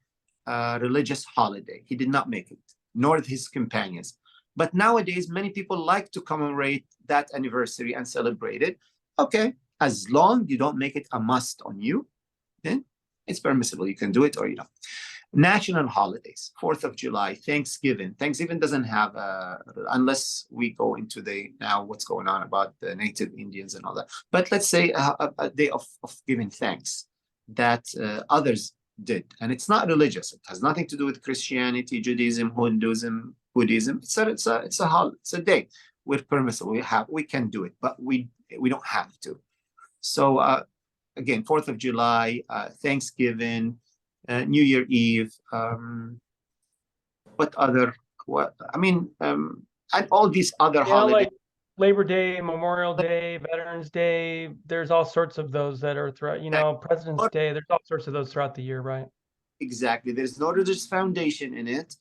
religious holiday. He did not make it, nor his companions. But nowadays, many people like to commemorate that anniversary and celebrate it. Okay, as long you don't make it a must on you, then it's permissible. You can do it or you don't. National holidays, 4th of July, Thanksgiving. Thanksgiving doesn't have, unless we go into now what's going on about the native Indians and all that. But let's say a day of giving thanks that others did. And it's not religious. It has nothing to do with Christianity, Judaism, Hinduism, Buddhism. It's a day. We're permissible. We can do it, but we don't have to. So again, 4th of July, Thanksgiving, New Year Eve, and all these other holidays. Like Labor Day, Memorial Day, Veterans Day. There's all sorts of those that are throughout, President's Day. There's all sorts of those throughout the year, right? Exactly. There's no religious foundation in it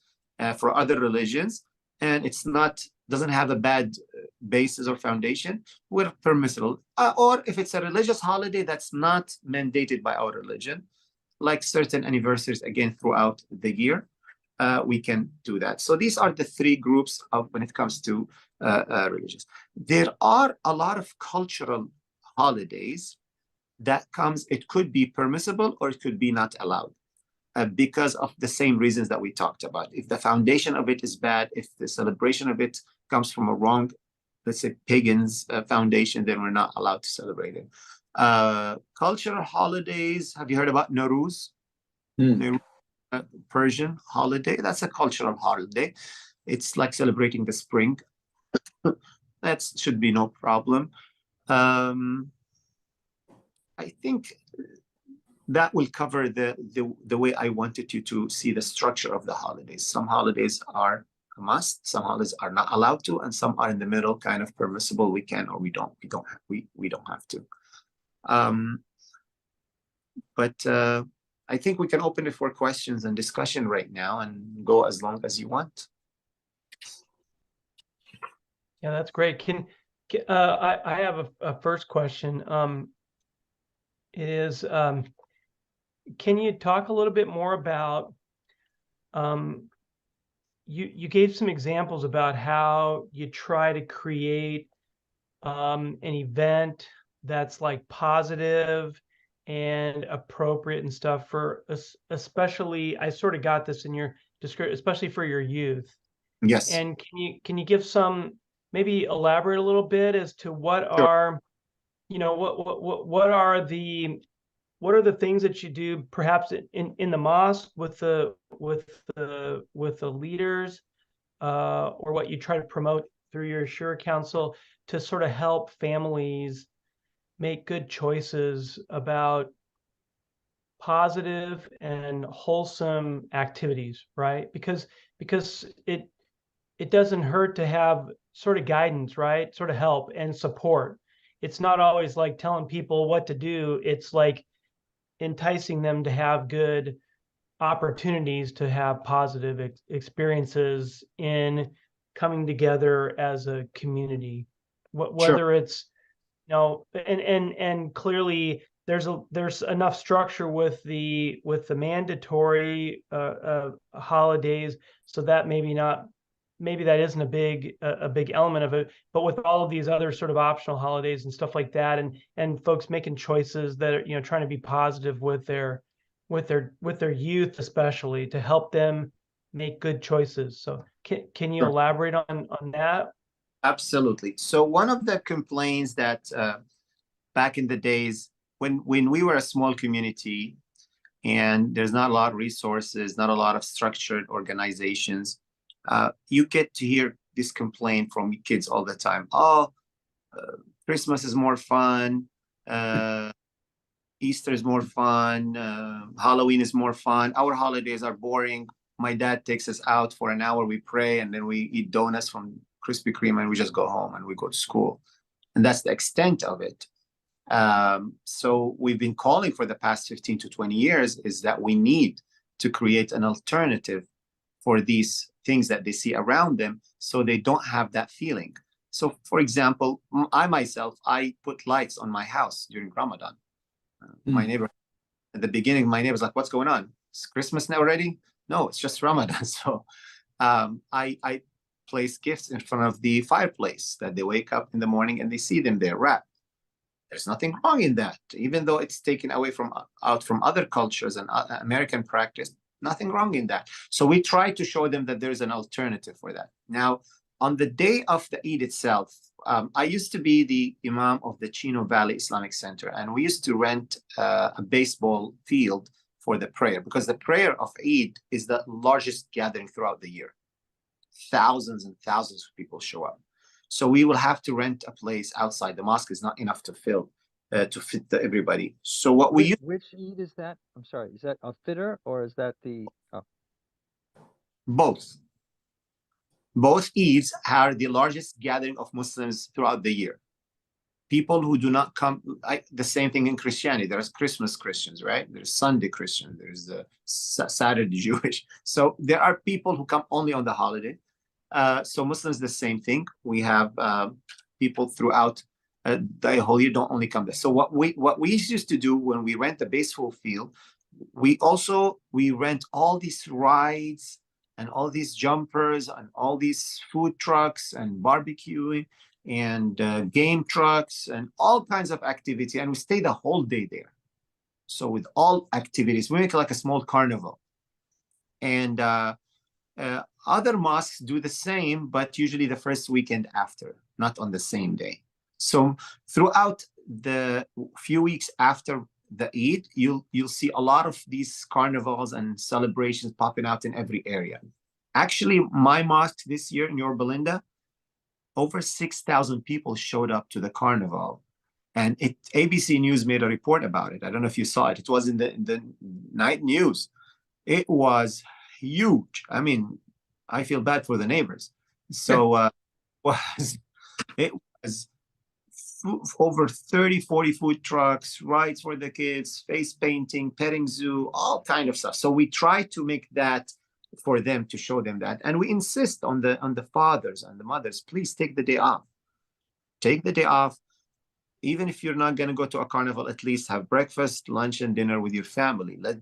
for other religions, and doesn't have a bad basis or foundation. We're permissible. Or if it's a religious holiday that's not mandated by our religion, like certain anniversaries, again, throughout the year, we can do that. So these are the three groups when it comes to religious. There are a lot of cultural holidays that it could be permissible or it could be not allowed because of the same reasons that we talked about. If the foundation of it is bad, if the celebration of it comes from a wrong, let's say, pagan's foundation, then we're not allowed to celebrate it. Cultural holidays. Have you heard about Nowruz? Nowruz, Persian holiday. That's a cultural holiday. It's like celebrating the spring. That should be no problem. I think that will cover the way I wanted you to see the structure of the holidays. Some holidays are a must. Some holidays are not allowed to, and some are in the middle, kind of permissible. We can or we don't. We don't have to. But I think we can open it for questions and discussion right now, and go as long as you want. Yeah, that's great. I have a first question. It is, can you talk a little bit more about, you gave some examples about how you try to create an event that's like positive and appropriate and stuff for especially, I sort of got this in your description, especially for your youth. Yes. And can you give some, maybe elaborate a little bit as to what Sure. are, what are the things that you do perhaps in the mosque with the leaders, or what you try to promote through your Shura Council to sort of help families make good choices about positive and wholesome activities, right? Because it doesn't hurt to have sort of guidance, right? Sort of help and support. It's not always like telling people what to do. It's like enticing them to have good opportunities to have positive experiences in coming together as a community. Whether it's, and clearly there's enough structure with the mandatory holidays, so that maybe that isn't a big element of it, but with all of these other sort of optional holidays and stuff like that, and folks making choices that are, trying to be positive with their youth, especially to help them make good choices. So can you Sure. elaborate on that? Absolutely. So one of the complaints that back in the days when we were a small community and there's not a lot of resources, not a lot of structured organizations, you get to hear this complaint from kids all the time. Oh, Christmas is more fun. Easter is more fun. Halloween is more fun. Our holidays are boring. My dad takes us out for an hour. We pray, and then we eat donuts from Krispy Kreme, and we just go home and we go to school. And that's the extent of it. So we've been calling for the past 15 to 20 years is that we need to create an alternative for these things that they see around them, so they don't have that feeling. So, for example, I put lights on my house during Ramadan. My neighbor, at the beginning, my neighbor's like, "What's going on? It's Christmas now already?" No, it's just Ramadan. So I place gifts in front of the fireplace that they wake up in the morning and they see them there wrapped. There's nothing wrong in that, even though it's taken away from other cultures and American practice. Nothing wrong in that. So we try to show them that there's an alternative for that. Now, on the day of the Eid itself, I used to be the Imam of the Chino Valley Islamic Center, and we used to rent a baseball field for the prayer, because the prayer of Eid is the largest gathering throughout the year. Thousands and thousands of people show up. So we will have to rent a place outside. The mosque is not enough to fit everybody. So what we which Eid is that? I'm sorry, is that a Fitr or is that the both Eids are the largest gathering of Muslims throughout the year. People who do not come, the same thing in Christianity. There's Christmas Christians, right? There's Sunday Christian. There's the Saturday Jewish. So there are people who come only on the holiday. So Muslims, the same thing. We have people throughout the whole year don't only come there. So what we used to do when we rent the baseball field, we rent all these rides and all these jumpers and all these food trucks and barbecuing and game trucks and all kinds of activity, and we stay the whole day there. So with all activities, we make like a small carnival. And other mosques do the same, but usually the first weekend after, not on the same day. So throughout the few weeks after the Eid, you'll see a lot of these carnivals and celebrations popping out in every area. Actually, my mosque this year in Yorba, over 6,000 people showed up to the carnival, and ABC News made a report about it. I don't know if you saw it. It was in the night news. It was huge. I mean, I feel bad for the neighbors. So was it was over 30, 40 food trucks, rides for the kids, face painting, petting zoo, all kind of stuff. So we try to make that for them, to show them that. And we insist on the fathers and the mothers, please take the day off. Take the day off. Even if you're not going to go to a carnival, at least have breakfast, lunch, and dinner with your family. Let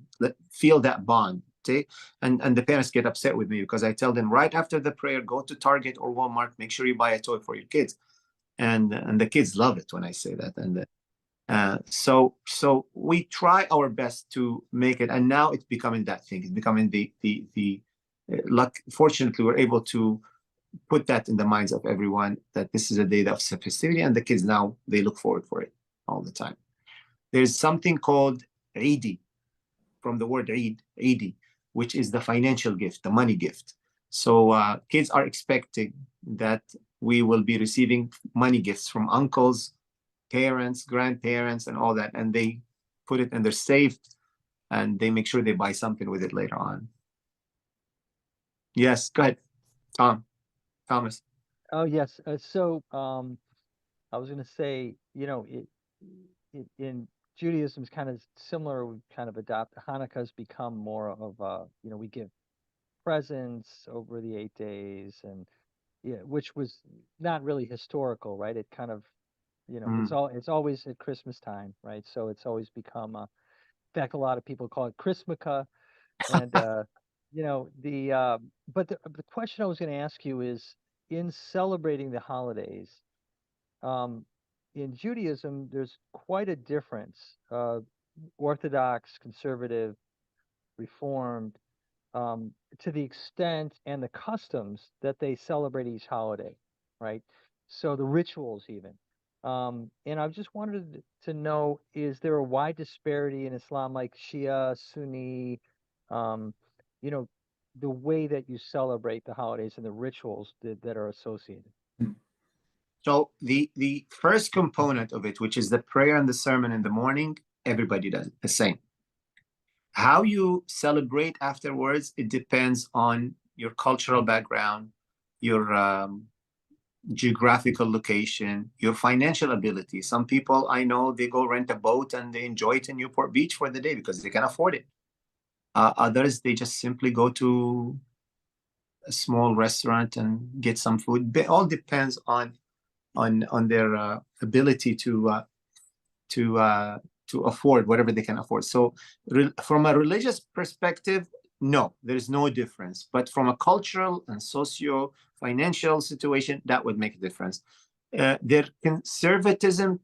feel that bond. Okay? And the parents get upset with me because I tell them right after the prayer, go to Target or Walmart, make sure you buy a toy for your kids. And the kids love it when I say that. And so we try our best to make it. And now it's becoming that thing. It's becoming the luck. Fortunately, we're able to put that in the minds of everyone that this is a day of festivity, and the kids now, they look forward for it all the time. There's something called Eid, from the word Eid, which is the financial gift, the money gift. So kids are expecting that we will be receiving money gifts from uncles, parents, grandparents, and all that, and they put it in their safe, and they make sure they buy something with it later on. Yes, go ahead, Thomas. Oh, yes. I was going to say, you know, in Judaism is kind of similar. We kind of adopt Hanukkah's become more of you know, we give presents over the 8 days, and yeah, which was not really historical, right? It kind of, you know, it's always at Christmas time, right? So it's always become in fact, a lot of people call it Christmaka. And you know, but the question I was going to ask you is, in celebrating the holidays, in Judaism, there's quite a difference. Orthodox, conservative, Reformed, to the extent and the customs that they celebrate each holiday, right? So the rituals even. And I just wanted to know, is there a wide disparity in Islam, like Shia, Sunni, you know, the way that you celebrate the holidays and the rituals that are associated? So the first component of it, which is the prayer and the sermon in the morning, everybody does it the same. How you celebrate afterwards, it depends on your cultural background, your geographical location, your financial ability. Some people I know, they go rent a boat and they enjoy it in Newport Beach for the day because they can afford it. Others, they just simply go to a small restaurant and get some food. It all depends on their ability to afford whatever they can afford. So from a religious perspective, no, there's no difference. But from a cultural and socio-financial situation, that would make a difference. Their conservatism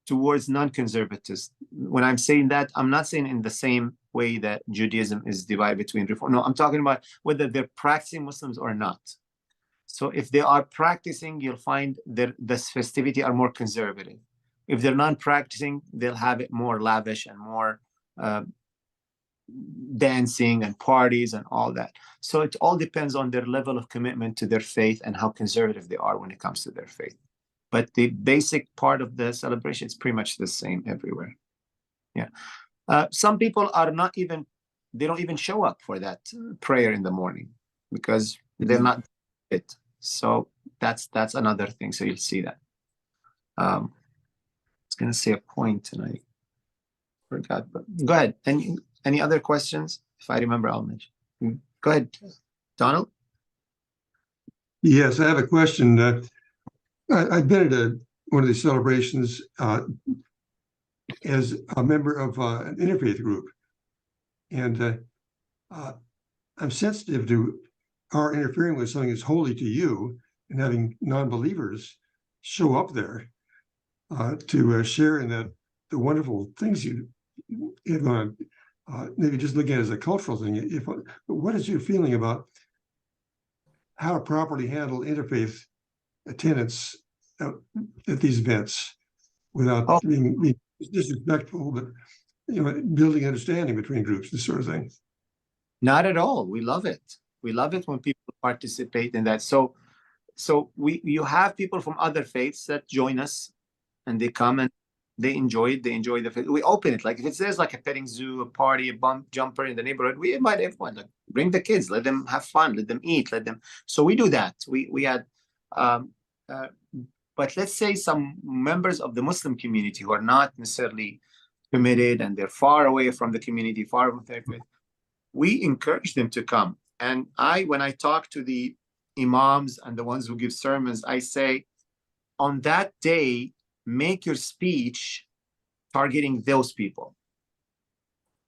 towards non-conservatives. When I'm saying that, I'm not saying in the same way that Judaism is divided between Reform. No, I'm talking about whether they're practicing Muslims or not. So if they are practicing, you'll find the festivity are more conservative. If they're non-practicing, they'll have it more lavish and more dancing and parties and all that. So it all depends on their level of commitment to their faith and how conservative they are when it comes to their faith. But the basic part of the celebration is pretty much the same everywhere. Yeah. Some people are not even, they don't even show up for that prayer in the morning because they're not it. So that's another thing. So you'll see that. I was going to say a point and I forgot, but go ahead. Any other questions? If I remember, I'll mention. Go ahead, Donald. Yes, I have a question. I've been at one of these celebrations as a member of an interfaith group, and I'm sensitive to our interfering with something that's holy to you and having non-believers show up there to share in the wonderful things you have maybe just looking at it as a cultural thing. What is your feeling about how to properly handle interfaith attendance at these events without being disrespectful, but building understanding between groups, this sort of thing? Not at all. We love it. We love it when people participate in that. So you have people from other faiths that join us, and they come and they enjoy it. They enjoy we open it. Like if there's like a petting zoo, a party, a bump jumper in the neighborhood, we invite everyone. Like bring the kids, let them have fun, let them eat, let them. So we do that. We had, but let's say some members of the Muslim community who are not necessarily committed and they're far away from the community, far from their faith, we encourage them to come. And when I talk to the imams and the ones who give sermons, I say, on that day, make your speech targeting those people.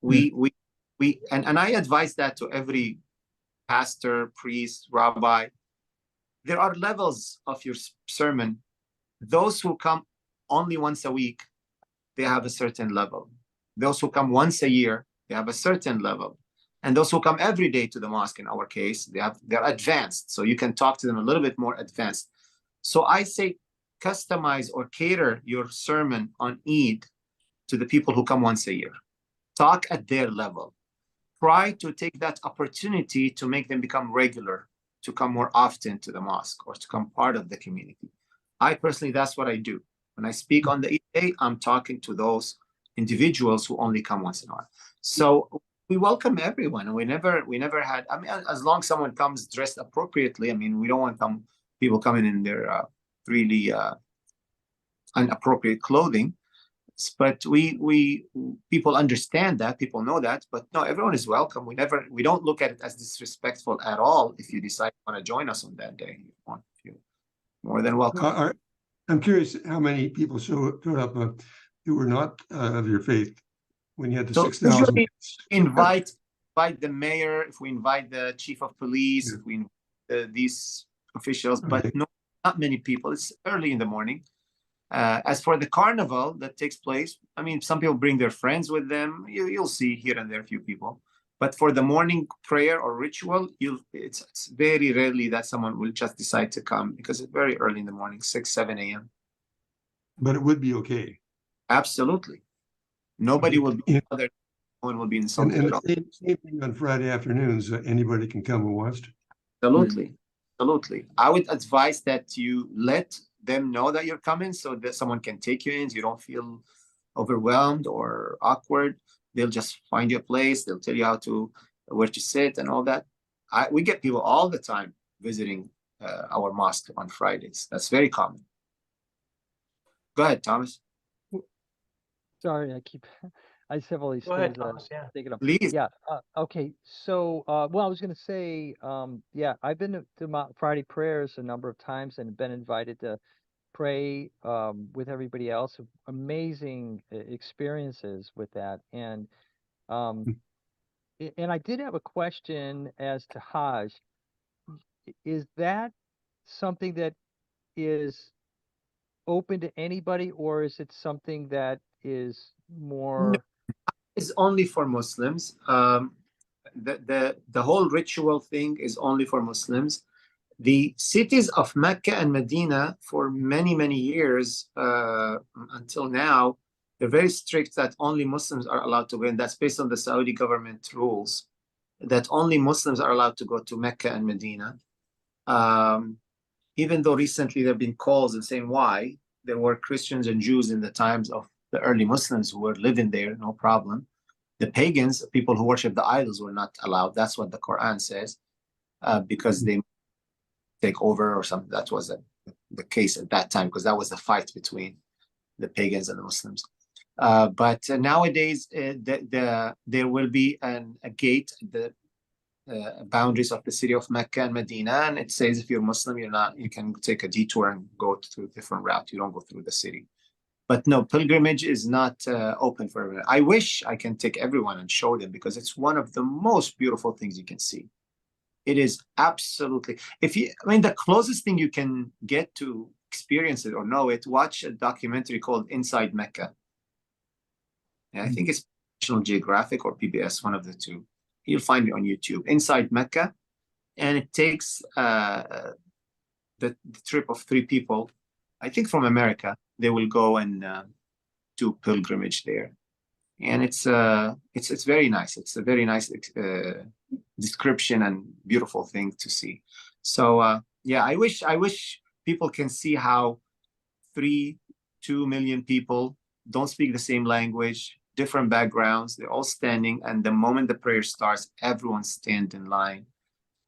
And I advise that to every pastor, priest, rabbi. There are levels of your sermon. Those who come only once a week, they have a certain level. Those who come once a year, they have a certain level. And those who come every day to the mosque, in our case, they're advanced. So you can talk to them a little bit more advanced. So I say, customize or cater your sermon on Eid to the people who come once a year. Talk at their level. Try to take that opportunity to make them become regular, to come more often to the mosque or to come part of the community. I personally, that's what I do. When I speak on the Eid day, I'm talking to those individuals who only come once in a while. So we welcome everyone. We never had, I mean, as long as someone comes dressed appropriately, I mean, we don't want people coming in their really inappropriate clothing. But people understand that, people know that, but no, everyone is welcome. We don't look at it as disrespectful at all. If you decide you want to join us on that day, you're more than welcome. I'm curious how many people showed up who were not of your faith when you had the 6,000. Usually invite the mayor, if we invite the chief of police, if we invite these officials, but not many people. It's early in the morning. As for the carnival that takes place, I mean, some people bring their friends with them. You'll see here and there a few people. But for the morning prayer or ritual, it's very rarely that someone will just decide to come because it's very early in the morning, 6, 7 a.m. But it would be okay. Absolutely. Nobody will be bothered. No one will be insulted at all. Same thing on Friday afternoons. Anybody can come who wants to. Absolutely. Absolutely. I would advise that you let them know that you're coming so that someone can take you in. So you don't feel overwhelmed or awkward. They'll just find you a place. They'll tell you where to sit and all that. We get people all the time visiting our mosque on Fridays. That's very common. Go ahead, Thomas. Sorry, I just have all these Go things ahead, Thomas, thinking of. Please. Yeah. Okay. So, well, I was going to say, yeah, I've been to Friday prayers a number of times and been invited to pray with everybody else. Amazing experiences with that. And I did have a question as to Hajj. Is that something that is open to anybody, or is it something that is more? No, it's only for Muslims. The whole ritual thing is only for Muslims. The cities of Mecca and Medina for many, many years until now, they're very strict that only Muslims are allowed to go, and that's based on the Saudi government rules that only Muslims are allowed to go to Mecca and Medina. Even though recently there have been calls and saying why, there were Christians and Jews in the times of the early Muslims who were living there, no problem. The pagans, people who worship the idols, were not allowed. That's what the Quran says, because they take over or something. That was the case at that time, because that was the fight between the pagans and the Muslims. But nowadays, there will be a gate, the boundaries of the city of Mecca and Medina, and it says if you're Muslim, you can take a detour and go through a different route. You don't go through the city. But no, pilgrimage is not open for everyone. I wish I can take everyone and show them, because it's one of the most beautiful things you can see. It is absolutely, the closest thing you can get to experience it or know it, watch a documentary called Inside Mecca. And I think it's National Geographic or PBS, one of the two. You'll find it on YouTube, Inside Mecca. And it takes the trip of 3 people, I think from America. They will go and do pilgrimage there. And it's very nice. It's a very nice description and beautiful thing to see. So yeah, I wish people can see how 2 million people don't speak the same language, different backgrounds. They're all standing, and the moment the prayer starts, everyone stand in line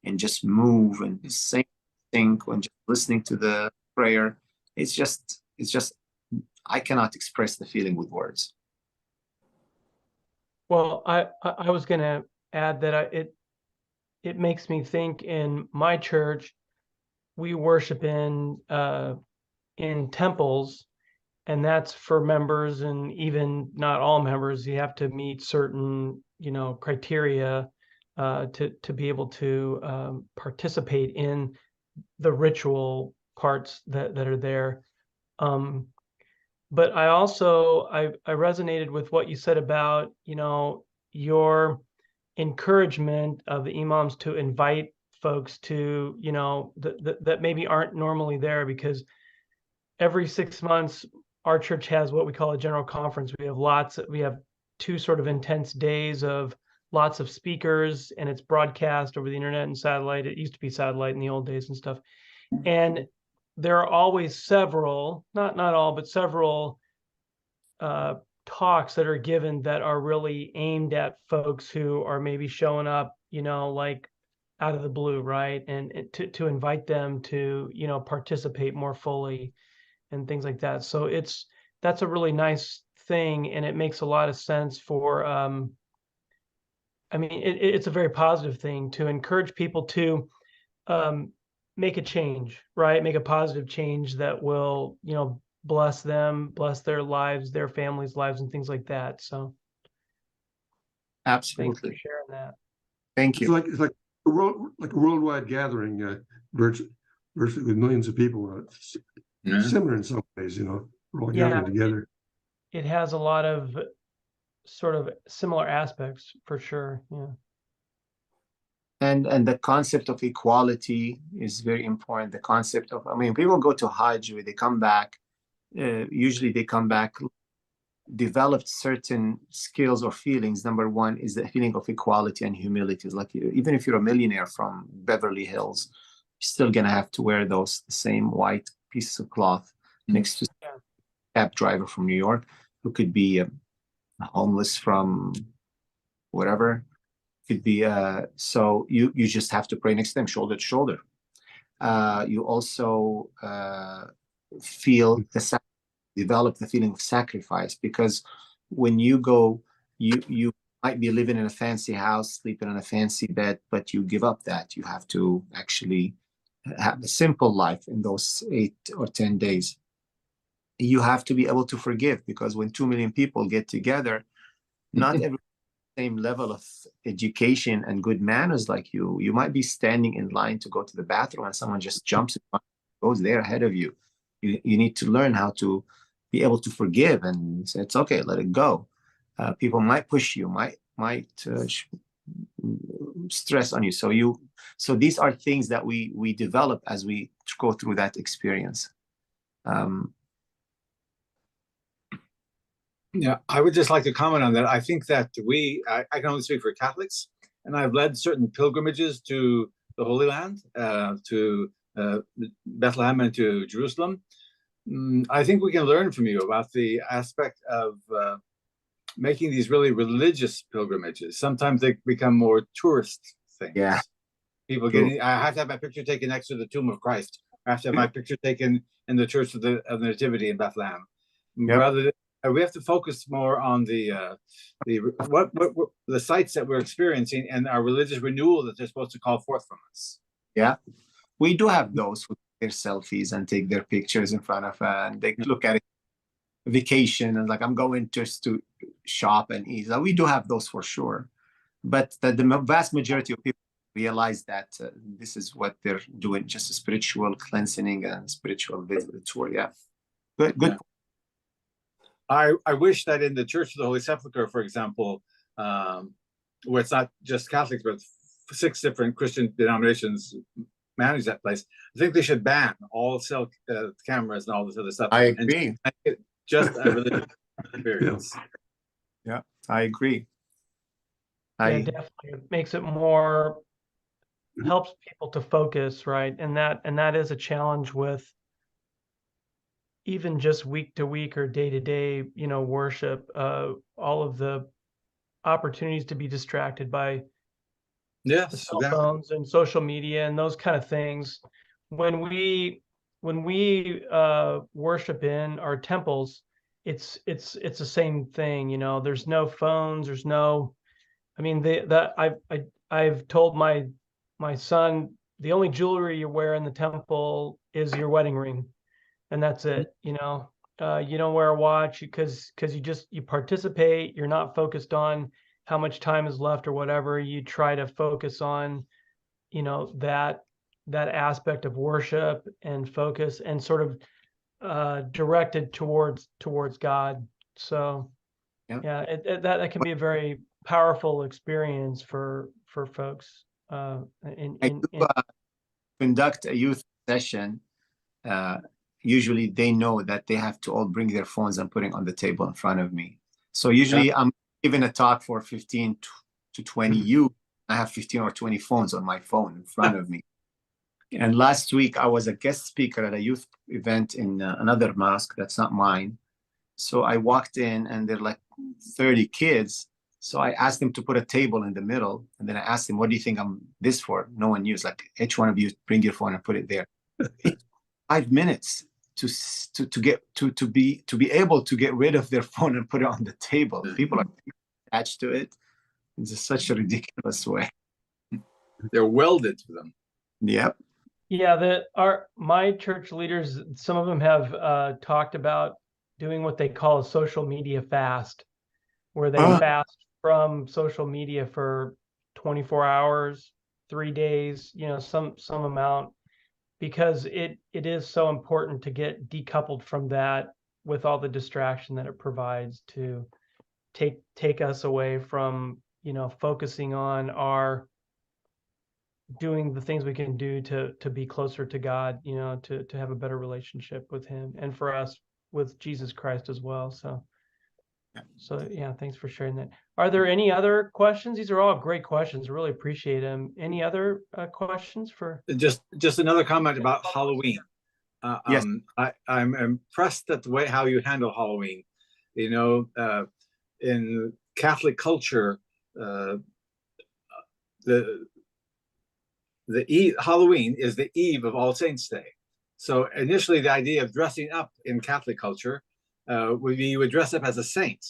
and just move and sing when just listening to the prayer. It's just I cannot express the feeling with words. Well, I was going to add that it makes me think in my church, we worship in temples, and that's for members, and even not all members. You have to meet certain, criteria to be able to participate in the ritual parts that are there. But I also I resonated with what you said about, your encouragement of the imams to invite folks to, that maybe aren't normally there, because every 6 months our church has what we call a general conference. We have 2 sort of intense days of lots of speakers, and it's broadcast over the internet and satellite. It used to be satellite in the old days and stuff. And there are always several, not all, but several talks that are given that are really aimed at folks who are maybe showing up, like out of the blue, right? And to invite them to, participate more fully and things like that. So that's a really nice thing, and it makes a lot of sense for, I mean, it's a very positive thing to encourage people to make a change, right? Make a positive change that will, bless them, bless their lives, their families' lives, and things like that. So thanks for Absolutely. sharing that. Thank you. It's like a worldwide gathering, virtually with millions of people. Similar in some ways, we're all gathering together. It has a lot of sort of similar aspects for sure. Yeah. And the concept of equality is very important. The concept of, I mean, people go to Hajj, where they come back, usually they come back developed certain skills or feelings. Number one is the feeling of equality and humility. It's like, even if you're a millionaire from Beverly Hills, you're still gonna have to wear those same white pieces of cloth next to a cab driver from New York, who could be homeless from whatever. Could be so you just have to pray next to them, shoulder to shoulder. You also develop the feeling of sacrifice, because when you go, you might be living in a fancy house, sleeping in a fancy bed, but you give up that. You have to actually have a simple life in those 8 or 10 days. You have to be able to forgive, because when 2 million people get together, not every same level of education and good manners like you might be standing in line to go to the bathroom, and someone just jumps in front, goes there ahead of you. You need to learn how to be able to forgive and say, it's okay, let it go. People might push you, might stress on you. So these are things that we develop as we go through that experience. Yeah, I would just like to comment on that. I think that I can only speak for Catholics, and I've led certain pilgrimages to the Holy Land, to Bethlehem and to Jerusalem. I think we can learn from you about the aspect of making these really religious pilgrimages. Sometimes they become more tourist things. Yeah. People I have to have my picture taken next to the tomb of Christ. I have to have my picture taken in the Church of the Nativity in Bethlehem. Yep. Rather than, we have to focus more on the sites that we're experiencing and our religious renewal that they're supposed to call forth from us. Yeah, we do have those who take their selfies and take their pictures in front of and they look at it, vacation, and like, I'm going just to shop and eat. We do have those for sure, but the vast majority of people realize that this is what they're doing, just a spiritual cleansing and spiritual tour. Yeah, good. Yeah. I wish that in the Church of the Holy Sepulchre, for example, where it's not just Catholics, but 6 different Christian denominations manage that place, I think they should ban all cell cameras and all this other stuff. I agree. And just a religious experience. Yeah, I agree. Yeah, definitely. It makes it more, helps people to focus, right? And that is a challenge with even just week to week or day to day, worship, all of the opportunities to be distracted by the Yes, cell exactly. phones and social media and those kind of things. When we worship in our temples, it's the same thing. There's no phones. There's no. I mean, I've told my son the only jewelry you wear in the temple is your wedding ring, and that's it. You don't wear a watch because you participate. You're not focused on how much time is left or whatever. You try to focus on that aspect of worship and focus and sort of directed towards God. So Yeah. yeah, that can be a very powerful experience for folks. In I in, do in conduct a youth session. Uh, Usually they know that they have to all bring their phones and put it on the table in front of me. So usually I'm giving a talk for 15 to 20 youth. I have 15 or 20 phones on my phone in front of me. And last week I was a guest speaker at a youth event in another mosque that's not mine. So I walked in and there are like 30 kids. So I asked them to put a table in the middle. And then I asked them, what do you think I'm this for? No one knew. It's like, each one of you bring your phone and put it there. 5 minutes to be able to get rid of their phone and put it on the table. People are attached to it. It's just such a ridiculous way. They're welded to them. Yep. Yeah, my church leaders, some of them have talked about doing what they call a social media fast, where they fast from social media for 24 hours, 3 days, some amount, because it is so important to get decoupled from that with all the distraction that it provides to take us away from, focusing on our doing the things we can do to be closer to God, to have a better relationship with him, and for us with Jesus Christ as well. So yeah, thanks for sharing that. Are there any other questions? These are all great questions. Really appreciate them. Any other questions for? Just another comment about Halloween. Yes. I'm impressed at the way how you handle Halloween. In Catholic culture, Halloween is the eve of All Saints' Day. So initially, the idea of dressing up in Catholic culture would be you would dress up as a saint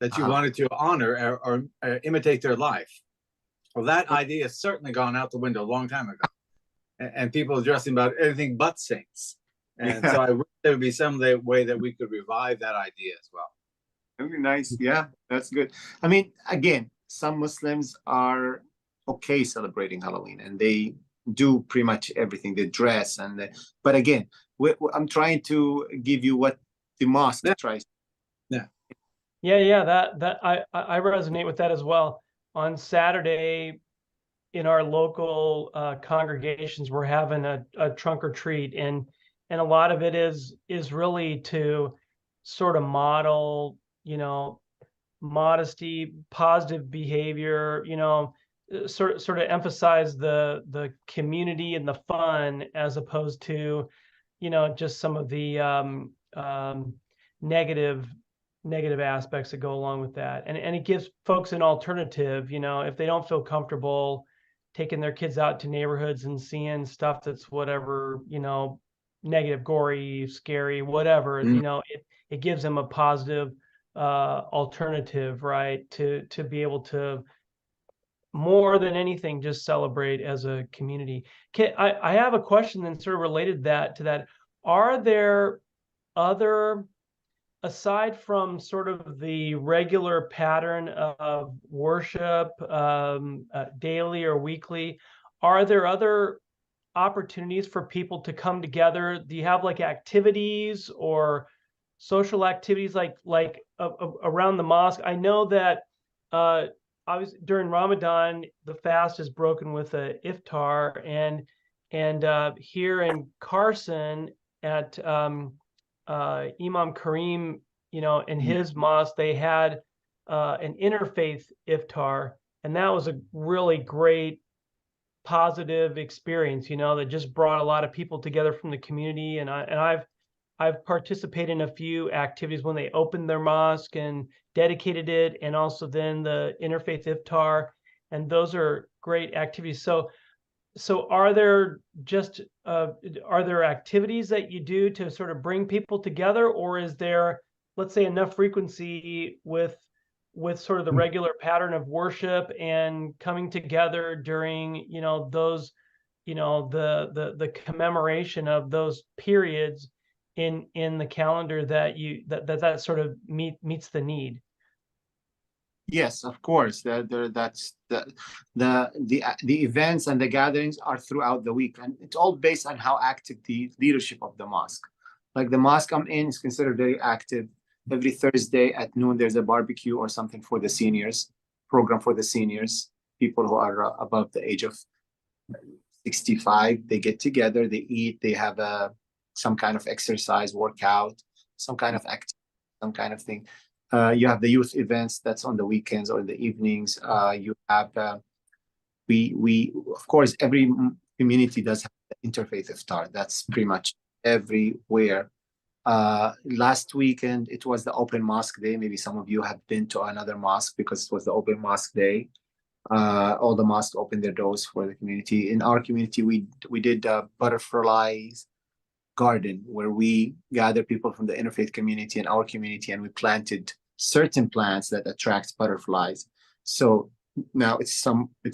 that you wanted to honor or imitate their life. Well, that idea has certainly gone out the window a long time ago, and people are dressing about anything but saints. And so I wish there would be some way that we could revive that idea as well. Very nice. Yeah, that's good. I mean, again, some Muslims are okay celebrating Halloween and they do pretty much everything. They dress but again, I'm trying to give you what the mosque tries. Yeah. That I resonate with that as well. On Saturday, in our local congregations, we're having a trunk or treat, and a lot of it is really to sort of model, modesty, positive behavior, sort of emphasize the community and the fun, as opposed to, just some of the negative aspects that go along with that. And it gives folks an alternative, if they don't feel comfortable taking their kids out to neighborhoods and seeing stuff that's whatever, negative, gory, scary, whatever, it gives them a positive alternative, right? To be able to, more than anything, just celebrate as a community. I have a question then sort of related to that. Are there other, aside from sort of the regular pattern of worship, daily or weekly, are there other opportunities for people to come together? Do you have like activities or social activities like around the mosque? I know that obviously during Ramadan, the fast is broken with a iftar, and here in Carson at Imam Kareem, in his mosque, they had an interfaith iftar, and that was a really great positive experience, that just brought a lot of people together from the community. And I've participated in a few activities when they opened their mosque and dedicated it, and also then the interfaith iftar, and those are great activities. So are there activities that you do to sort of bring people together, or is there, let's say, enough frequency with sort of the regular pattern of worship and coming together during, those, the commemoration of those periods in the calendar that sort of meets the need? Yes, of course. That's the events and the gatherings are throughout the week, and it's all based on how active the leadership of the mosque. Like the mosque I'm in is considered very active. Every Thursday at noon, there's a barbecue or something for the seniors, program for the seniors, people who are above the age of 65. They get together, they eat, they have some kind of exercise, workout, some kind of activity, some kind of thing. You have the youth events that's on the weekends or in the evenings. You have we of course every community does have the interfaith iftar. That's pretty much everywhere. Last weekend it was the open mosque day. Maybe some of you have been to another mosque because it was the open mosque day. All the mosques opened their doors for the community. In our community, we did a butterflies garden where we gather people from the interfaith community and our community, and we planted certain plants that attract butterflies. So now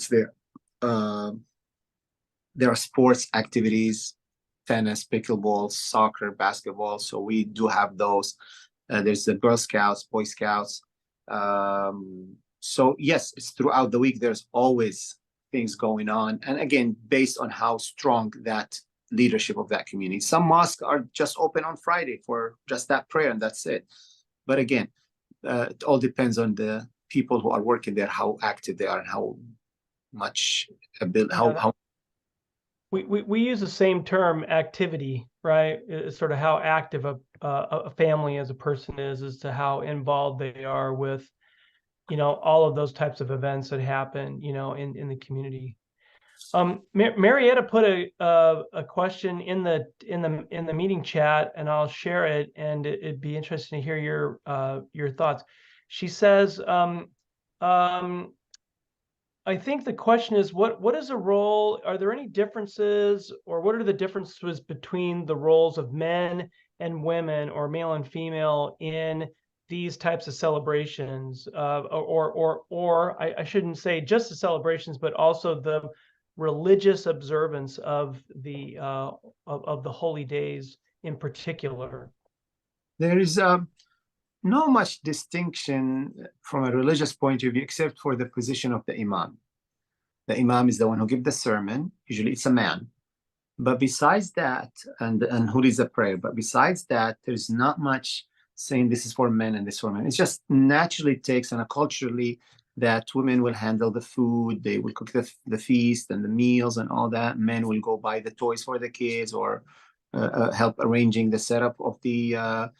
there are sports activities, tennis, pickleball, soccer, basketball. So we do have those. There's the Girl Scouts, Boy Scouts. So yes, it's throughout the week. There's always things going on. And again, based on how strong that leadership of that community. Some mosques are just open on Friday for just that prayer, and that's it. But again, it all depends on the people who are working there, how active they are, and how much how we use the same term, activity, right? It's sort of how active a family as a person is as to how involved they are with, all of those types of events that happen, in the community. Marietta put a question in the meeting chat, and I'll share it, and it'd be interesting to hear your thoughts. She says, I think the question is, what is the role? Are there any differences, or what are the differences between the roles of men and women, or male and female, in these types of celebrations? Or I shouldn't say just the celebrations, but also the religious observance of the holy days in particular. there is no much distinction from a religious point of view, except for the position of the imam. The imam is the one who gives the sermon. Usually it's a man. But besides that, and who leads the prayer, but besides that, there's not much saying this is for men and this for men. It just naturally takes on a culturally that women will handle the food, they will cook the feast and the meals and all that. Men will go buy the toys for the kids, or help arranging the setup of the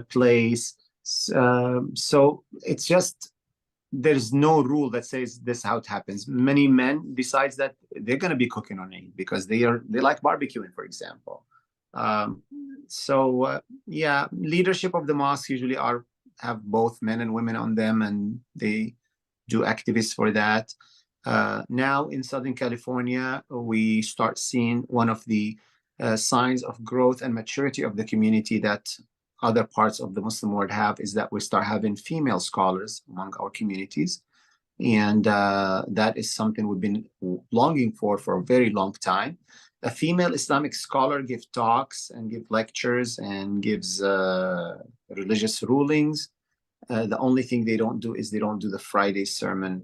place. So it's just, there's no rule that says this is how it happens. Many men, besides that, they're going to be cooking on Eid because they like barbecuing, for example. Yeah, leadership of the mosque usually have both men and women on them, and they do activists for that. Now in Southern California, we start seeing one of the signs of growth and maturity of the community that other parts of the Muslim world have, is that we start having female scholars among our communities. And that is something we've been longing for a very long time. A female Islamic scholar gives talks and gives lectures and gives religious rulings. The only thing they don't do is they don't do the Friday sermon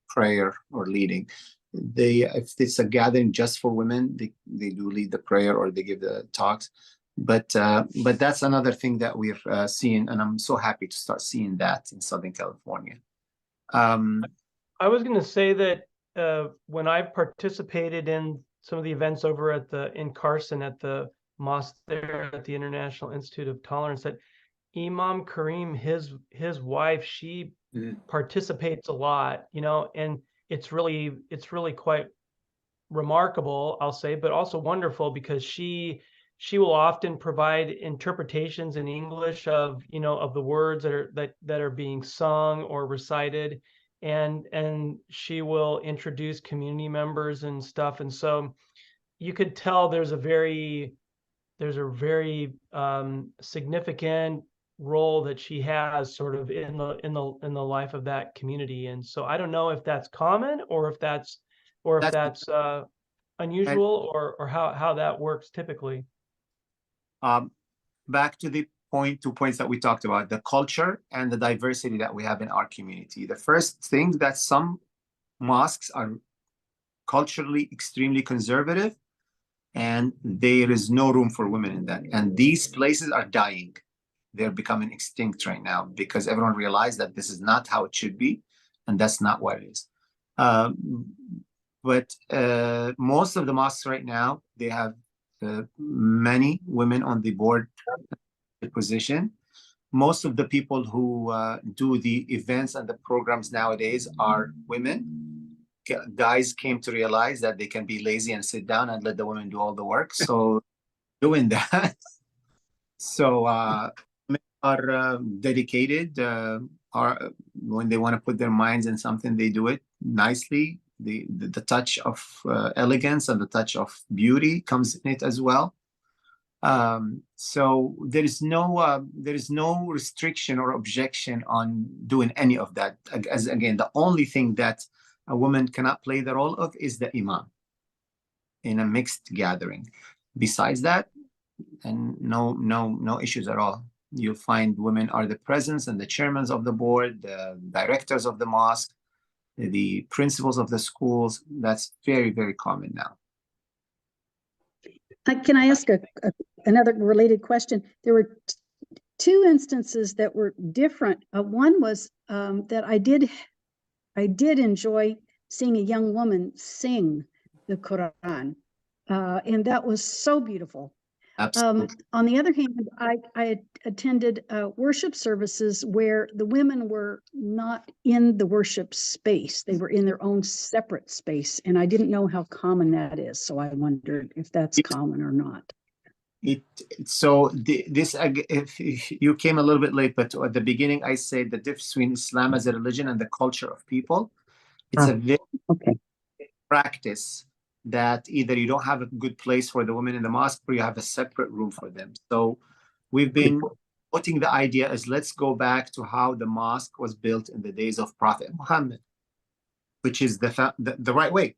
prayer or leading. If it's a gathering just for women, they do lead the prayer or they give the talks. But that's another thing that we're seeing, and I'm so happy to start seeing that in Southern California. I was going to say that when I participated in some of the events over in Carson at the mosque there at the International Institute of Tolerance, that Imam Karim, his wife, she participates a lot, and it's really quite remarkable, I'll say, but also wonderful, because she she will often provide interpretations in English of, of the words that are being sung or recited, and she will introduce community members and stuff. And so you could tell there's a very significant role that she has sort of in the life of that community. And so I don't know if that's common, or if that's And unusual, or how that works typically. back to the 2 points that we talked about, the culture and the diversity that we have in our community. The first thing, that some mosques are culturally extremely conservative, and there is no room for women in that. And these places are dying. They're becoming extinct right now because everyone realized that this is not how it should be, and that's not what it is. But most of the mosques right now, they have many women on the board position. Most of the people who do the events and the programs nowadays are women. Guys came to realize that they can be lazy and sit down and let the women do all the work. So doing that. So women are dedicated. Are when they want to put their minds in something, they do it nicely. The touch of elegance and the touch of beauty comes in it as well. So there is no restriction or objection on doing any of that. As again, the only thing that a woman cannot play the role of is the imam in a mixed gathering. Besides that, and no issues at all. You'll find women are the presidents and the chairmen of the board, the directors of the mosque, the principals of the schools. That's very, very common now. Can I ask another related question? There were two instances that were different. One was that I did enjoy seeing a young woman sing the Quran, and that was so beautiful. Absolutely. On the other hand, I attended worship services where the women were not in the worship space. They were in their own separate space. And I didn't know how common that is. So I wondered if that's common or not. If you came a little bit late, but at the beginning, I said the difference between Islam as a religion and the culture of people. It's a very practice that either you don't have a good place for the women in the mosque, or you have a separate room for them. So we've been putting the idea as, let's go back to how the mosque was built in the days of Prophet Muhammad, which is the right way.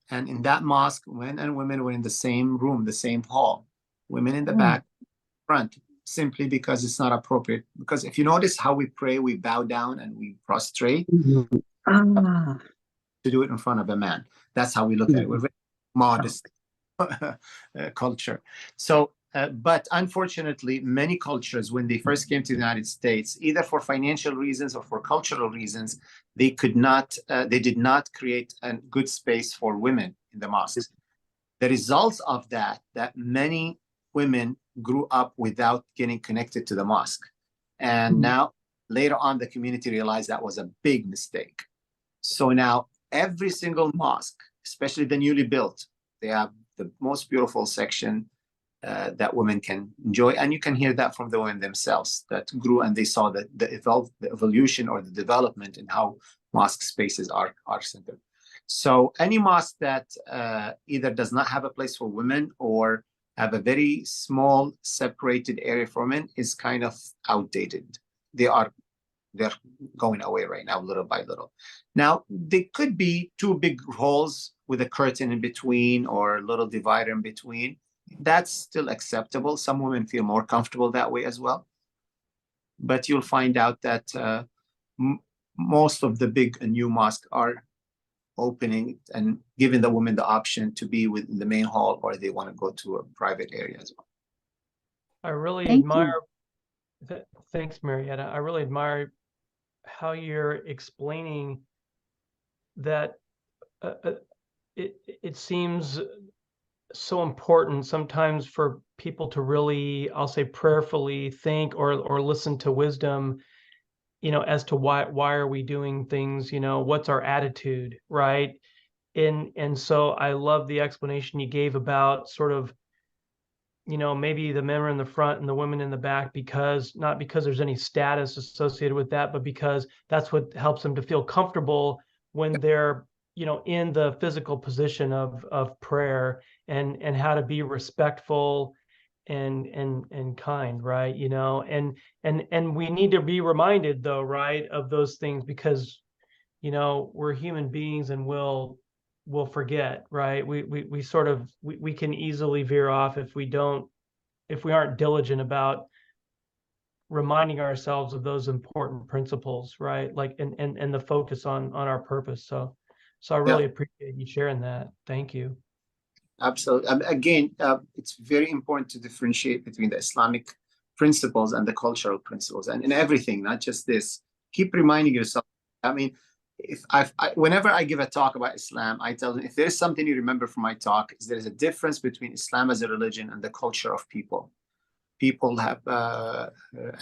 And in that mosque, men and women were in the same room, the same hall, women in the back, front, simply because it's not appropriate. Because if you notice how we pray, we bow down and we prostrate. To do it in front of a man. That's how we look at it. We're very modest culture. So, but unfortunately, many cultures, when they first came to the United States, either for financial reasons or for cultural reasons, they did not create a good space for women in the mosques. The results of that many women grew up without getting connected to the mosque. And now, later on, the community realized that was a big mistake. So now, every single mosque, especially the newly built, they have the most beautiful section that women can enjoy. And you can hear that from the women themselves that grew, and they saw the evolution or the development in how mosque spaces are centered. So any mosque that either does not have a place for women or have a very small separated area for men is kind of outdated. They're going away right now, little by little. Now, they could be two big halls with a curtain in between or a little divider in between. That's still acceptable. Some women feel more comfortable that way as well. But you'll find out that most of the big and new mosques are opening and giving the women the option to be within the main hall, or they want to go to a private area as well. I really admire. Thanks, Marietta. I really admire how you're explaining that it seems so important sometimes for people to really, I'll say, prayerfully think or listen to wisdom, as to why are we doing things, what's our attitude, right? And so I love the explanation you gave about sort of, maybe the men are in the front and the women in the back, because not because there's any status associated with that, but because that's what helps them to feel comfortable when they're, in the physical position of prayer, and how to be respectful and kind, right? And we need to be reminded, though, right, of those things, because we're human beings and we'll forget, right? We sort of we can easily veer off if we aren't diligent about reminding ourselves of those important principles, right? Like, and the focus on our purpose. So I really appreciate you sharing that. Thank you. Absolutely. Again, it's very important to differentiate between the Islamic principles and the cultural principles, and in everything, not just this. Keep reminding yourself. I mean, whenever I give a talk about Islam, I tell them, if there's something you remember from my talk, is there's a difference between Islam as a religion and the culture of people. People have,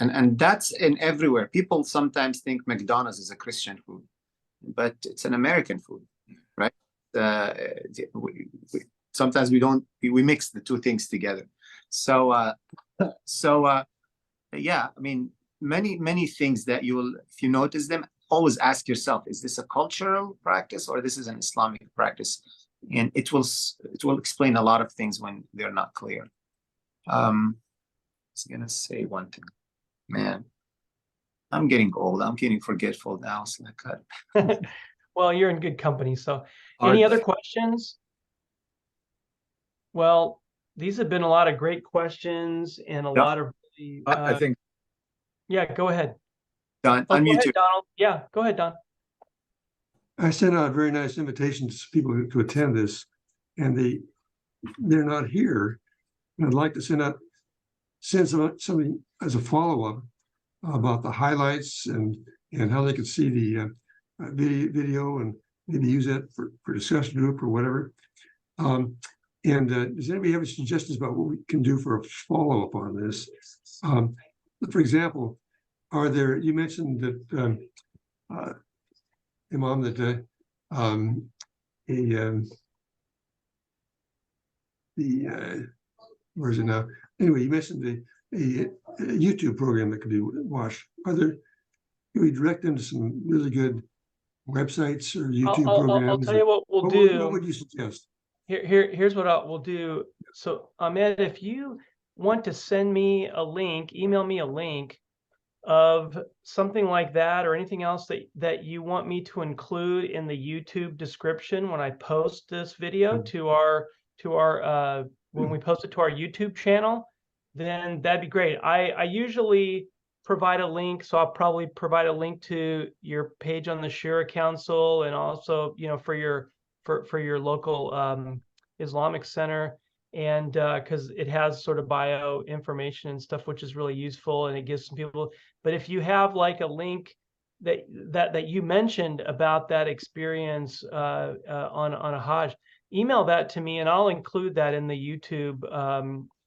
and that's in everywhere. People sometimes think McDonald's is a Christian food, but it's an American food, right? Sometimes we mix the two things together. So yeah, I mean, many things that if you notice them, always ask yourself, is this a cultural practice or this is an Islamic practice? And it will explain a lot of things when they're not clear. I was gonna say one thing, man. I'm getting old. I'm getting forgetful now. It's like, well, you're in good company. So, any other questions? Well, these have been a lot of great questions and a lot of really, I think. Yeah, go ahead. Don, go unmute ahead, Donald. Yeah, go ahead, Don. I sent out very nice invitations to people to attend this, and they're not here. And I'd like to send something as a follow-up about the highlights and how they could see the video and maybe use that for discussion group or whatever. Does anybody have any suggestions about what we can do for a follow-up on this? For example, you mentioned that Imam, that where is it now? Anyway, you mentioned a YouTube program that could be watched. Can we direct them to some really good websites or YouTube programs? I'll tell you what we'll do. What would you suggest? Here's what we'll do. So, Ahmed, if you want to send me a link, email me a link of something like that or anything else that you want me to include in the YouTube description when I post this video to our when we post it to our YouTube channel, then that'd be great. I usually provide a link, so I'll probably provide a link to your page on the Shura Council, and also for your local Islamic center, and because it has sort of bio information and stuff, which is really useful, and it gives some people. But if you have like a link that you mentioned about that experience on a Hajj, email that to me, and I'll include that in the YouTube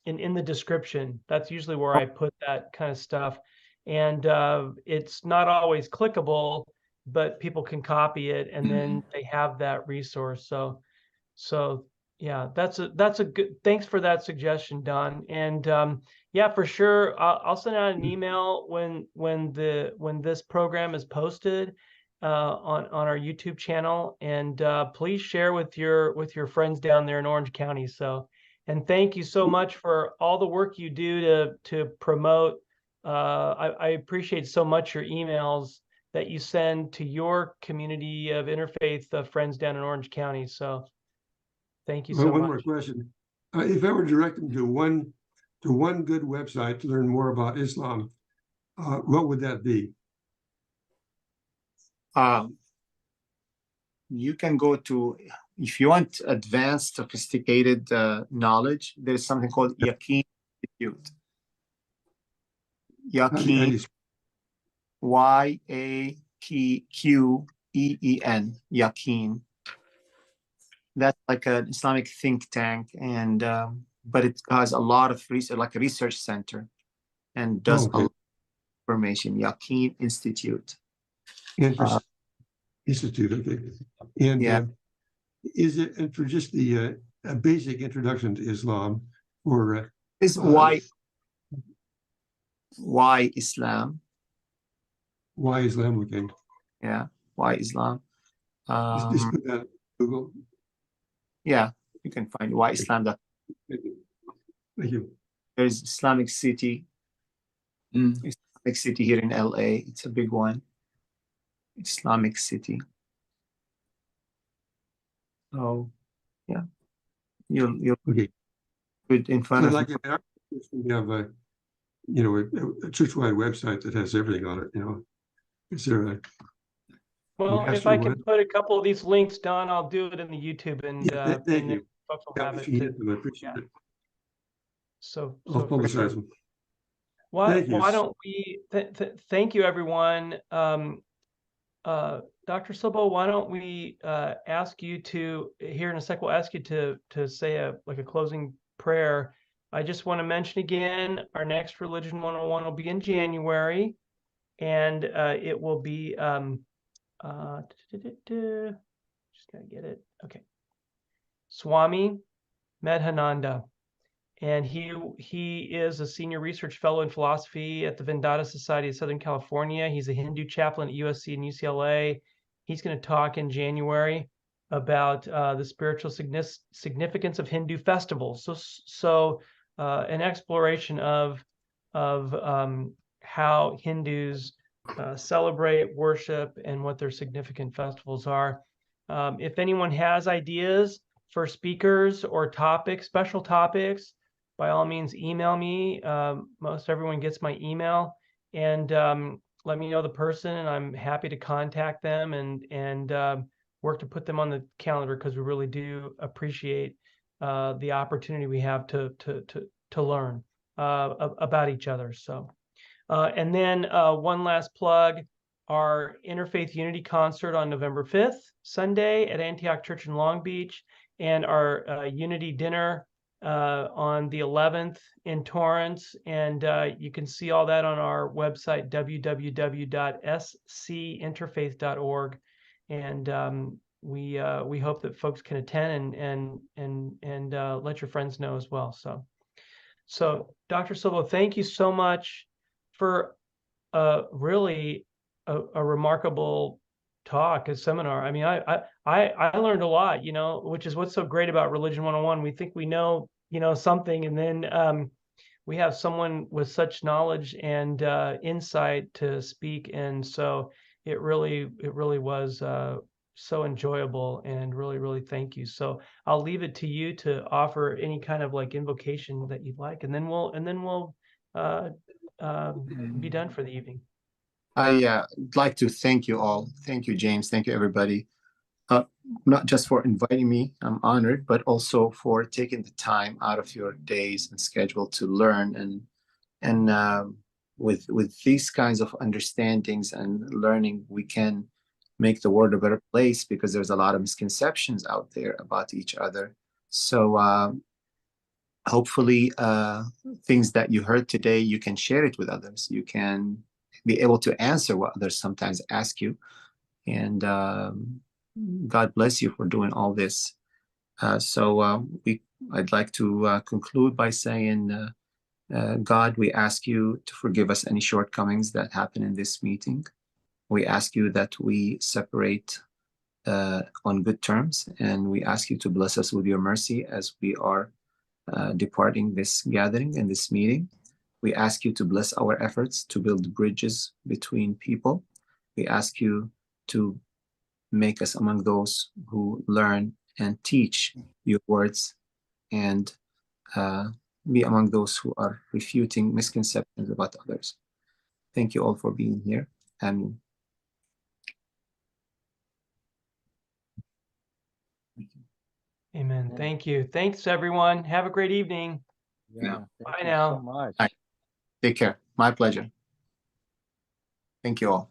in the description. That's usually where I put that kind of stuff, and it's not always clickable, but people can copy it, and then they have that resource. So yeah, that's a good. Thanks for that suggestion, Don. And yeah, for sure, I'll send out an email when this program is posted on our YouTube channel, and please share with your friends down there in Orange County. So, and thank you so much for all the work you do to promote. I appreciate so much your emails that you send to your community of interfaith friends down in Orange County. So thank you so much. One more question. If I were to direct them to one good website to learn more about Islam, what would that be? You can go to, if you want advanced, sophisticated knowledge, there's something called Yaqeen Institute. Yaqeen, YAQEEN, Yaqeen. That's like an Islamic think tank, and but it has a lot of research, like a research center, and does a lot of information. Yaqeen Institute. Institute, okay. And yeah, is it, and for just the a basic introduction to Islam for Is why Islam? Why Islam? Okay. Yeah, why Islam? Just put that on Google. Yeah, you can find why Islam. Thank you. Thank you. There's Islamic City. Islamic City here in LA. It's a big one. Islamic City. So yeah, you'll Okay. put in front So of like in our church, we have a church-wide website that has everything on it. Is there a Well, if master I one? can put a couple of these links, Don, I'll do it in the YouTube and Thank and then you. folks will Yeah, have if it you too. get them, I appreciate Yeah. it. So I'll for sure. publicize them. Why Thank you. don't we thank you, everyone. Dr. Soboh, why don't we ask you to, here in a sec, we'll ask you to say a closing prayer. I just want to mention again, our next Religion 101 will be in January, and it will be just gotta get it. Okay. Swami Medhananda. And he is a senior research fellow in philosophy at the Vedanta Society of Southern California. He's a Hindu chaplain at USC and UCLA. He's going to talk in January about the spiritual significance of Hindu festivals. So an exploration of how Hindus celebrate, worship, and what their significant festivals are. If anyone has ideas for speakers or topics, special topics, by all means, email me. Most everyone gets my email, and let me know the person, and I'm happy to contact them and work to put them on the calendar, because we really do appreciate the opportunity we have to learn about each other. So, and then one last plug: our Interfaith Unity concert on November 5th, Sunday at Antioch Church in Long Beach, and our Unity dinner on the 11th in Torrance. And you can see all that on our website, www.scinterfaith.org. And we hope that folks can attend and let your friends know as well. So Dr. Soboh, thank you so much for really a remarkable talk, a seminar. I mean, I learned a lot, which is what's so great about Religion 101. We think we know, something, and then we have someone with such knowledge and insight to speak. And so it really was so enjoyable, and really thank you. So I'll leave it to you to offer any kind of invocation that you'd like, and then we'll be done for the evening. I'd like to thank you all. Thank you, James. Thank you, everybody. Not just for inviting me, I'm honored, but also for taking the time out of your days and schedule to learn. And with these kinds of understandings and learning, we can make the world a better place, because there's a lot of misconceptions out there about each other. So hopefully things that you heard today, you can share it with others. You can be able to answer what others sometimes ask you. And God bless you for doing all this. I'd like to conclude by saying, God, we ask you to forgive us any shortcomings that happen in this meeting. We ask you that we separate on good terms, and we ask you to bless us with your mercy as we are departing this gathering and this meeting. We ask you to bless our efforts to build bridges between people. We ask you to make us among those who learn and teach your words, and be among those who are refuting misconceptions about others. Thank you all for being here. And Amen. Thank you. Thanks, everyone. Have a great evening. Yeah. Bye Thank you now. so much. take care. My pleasure. Thank you all.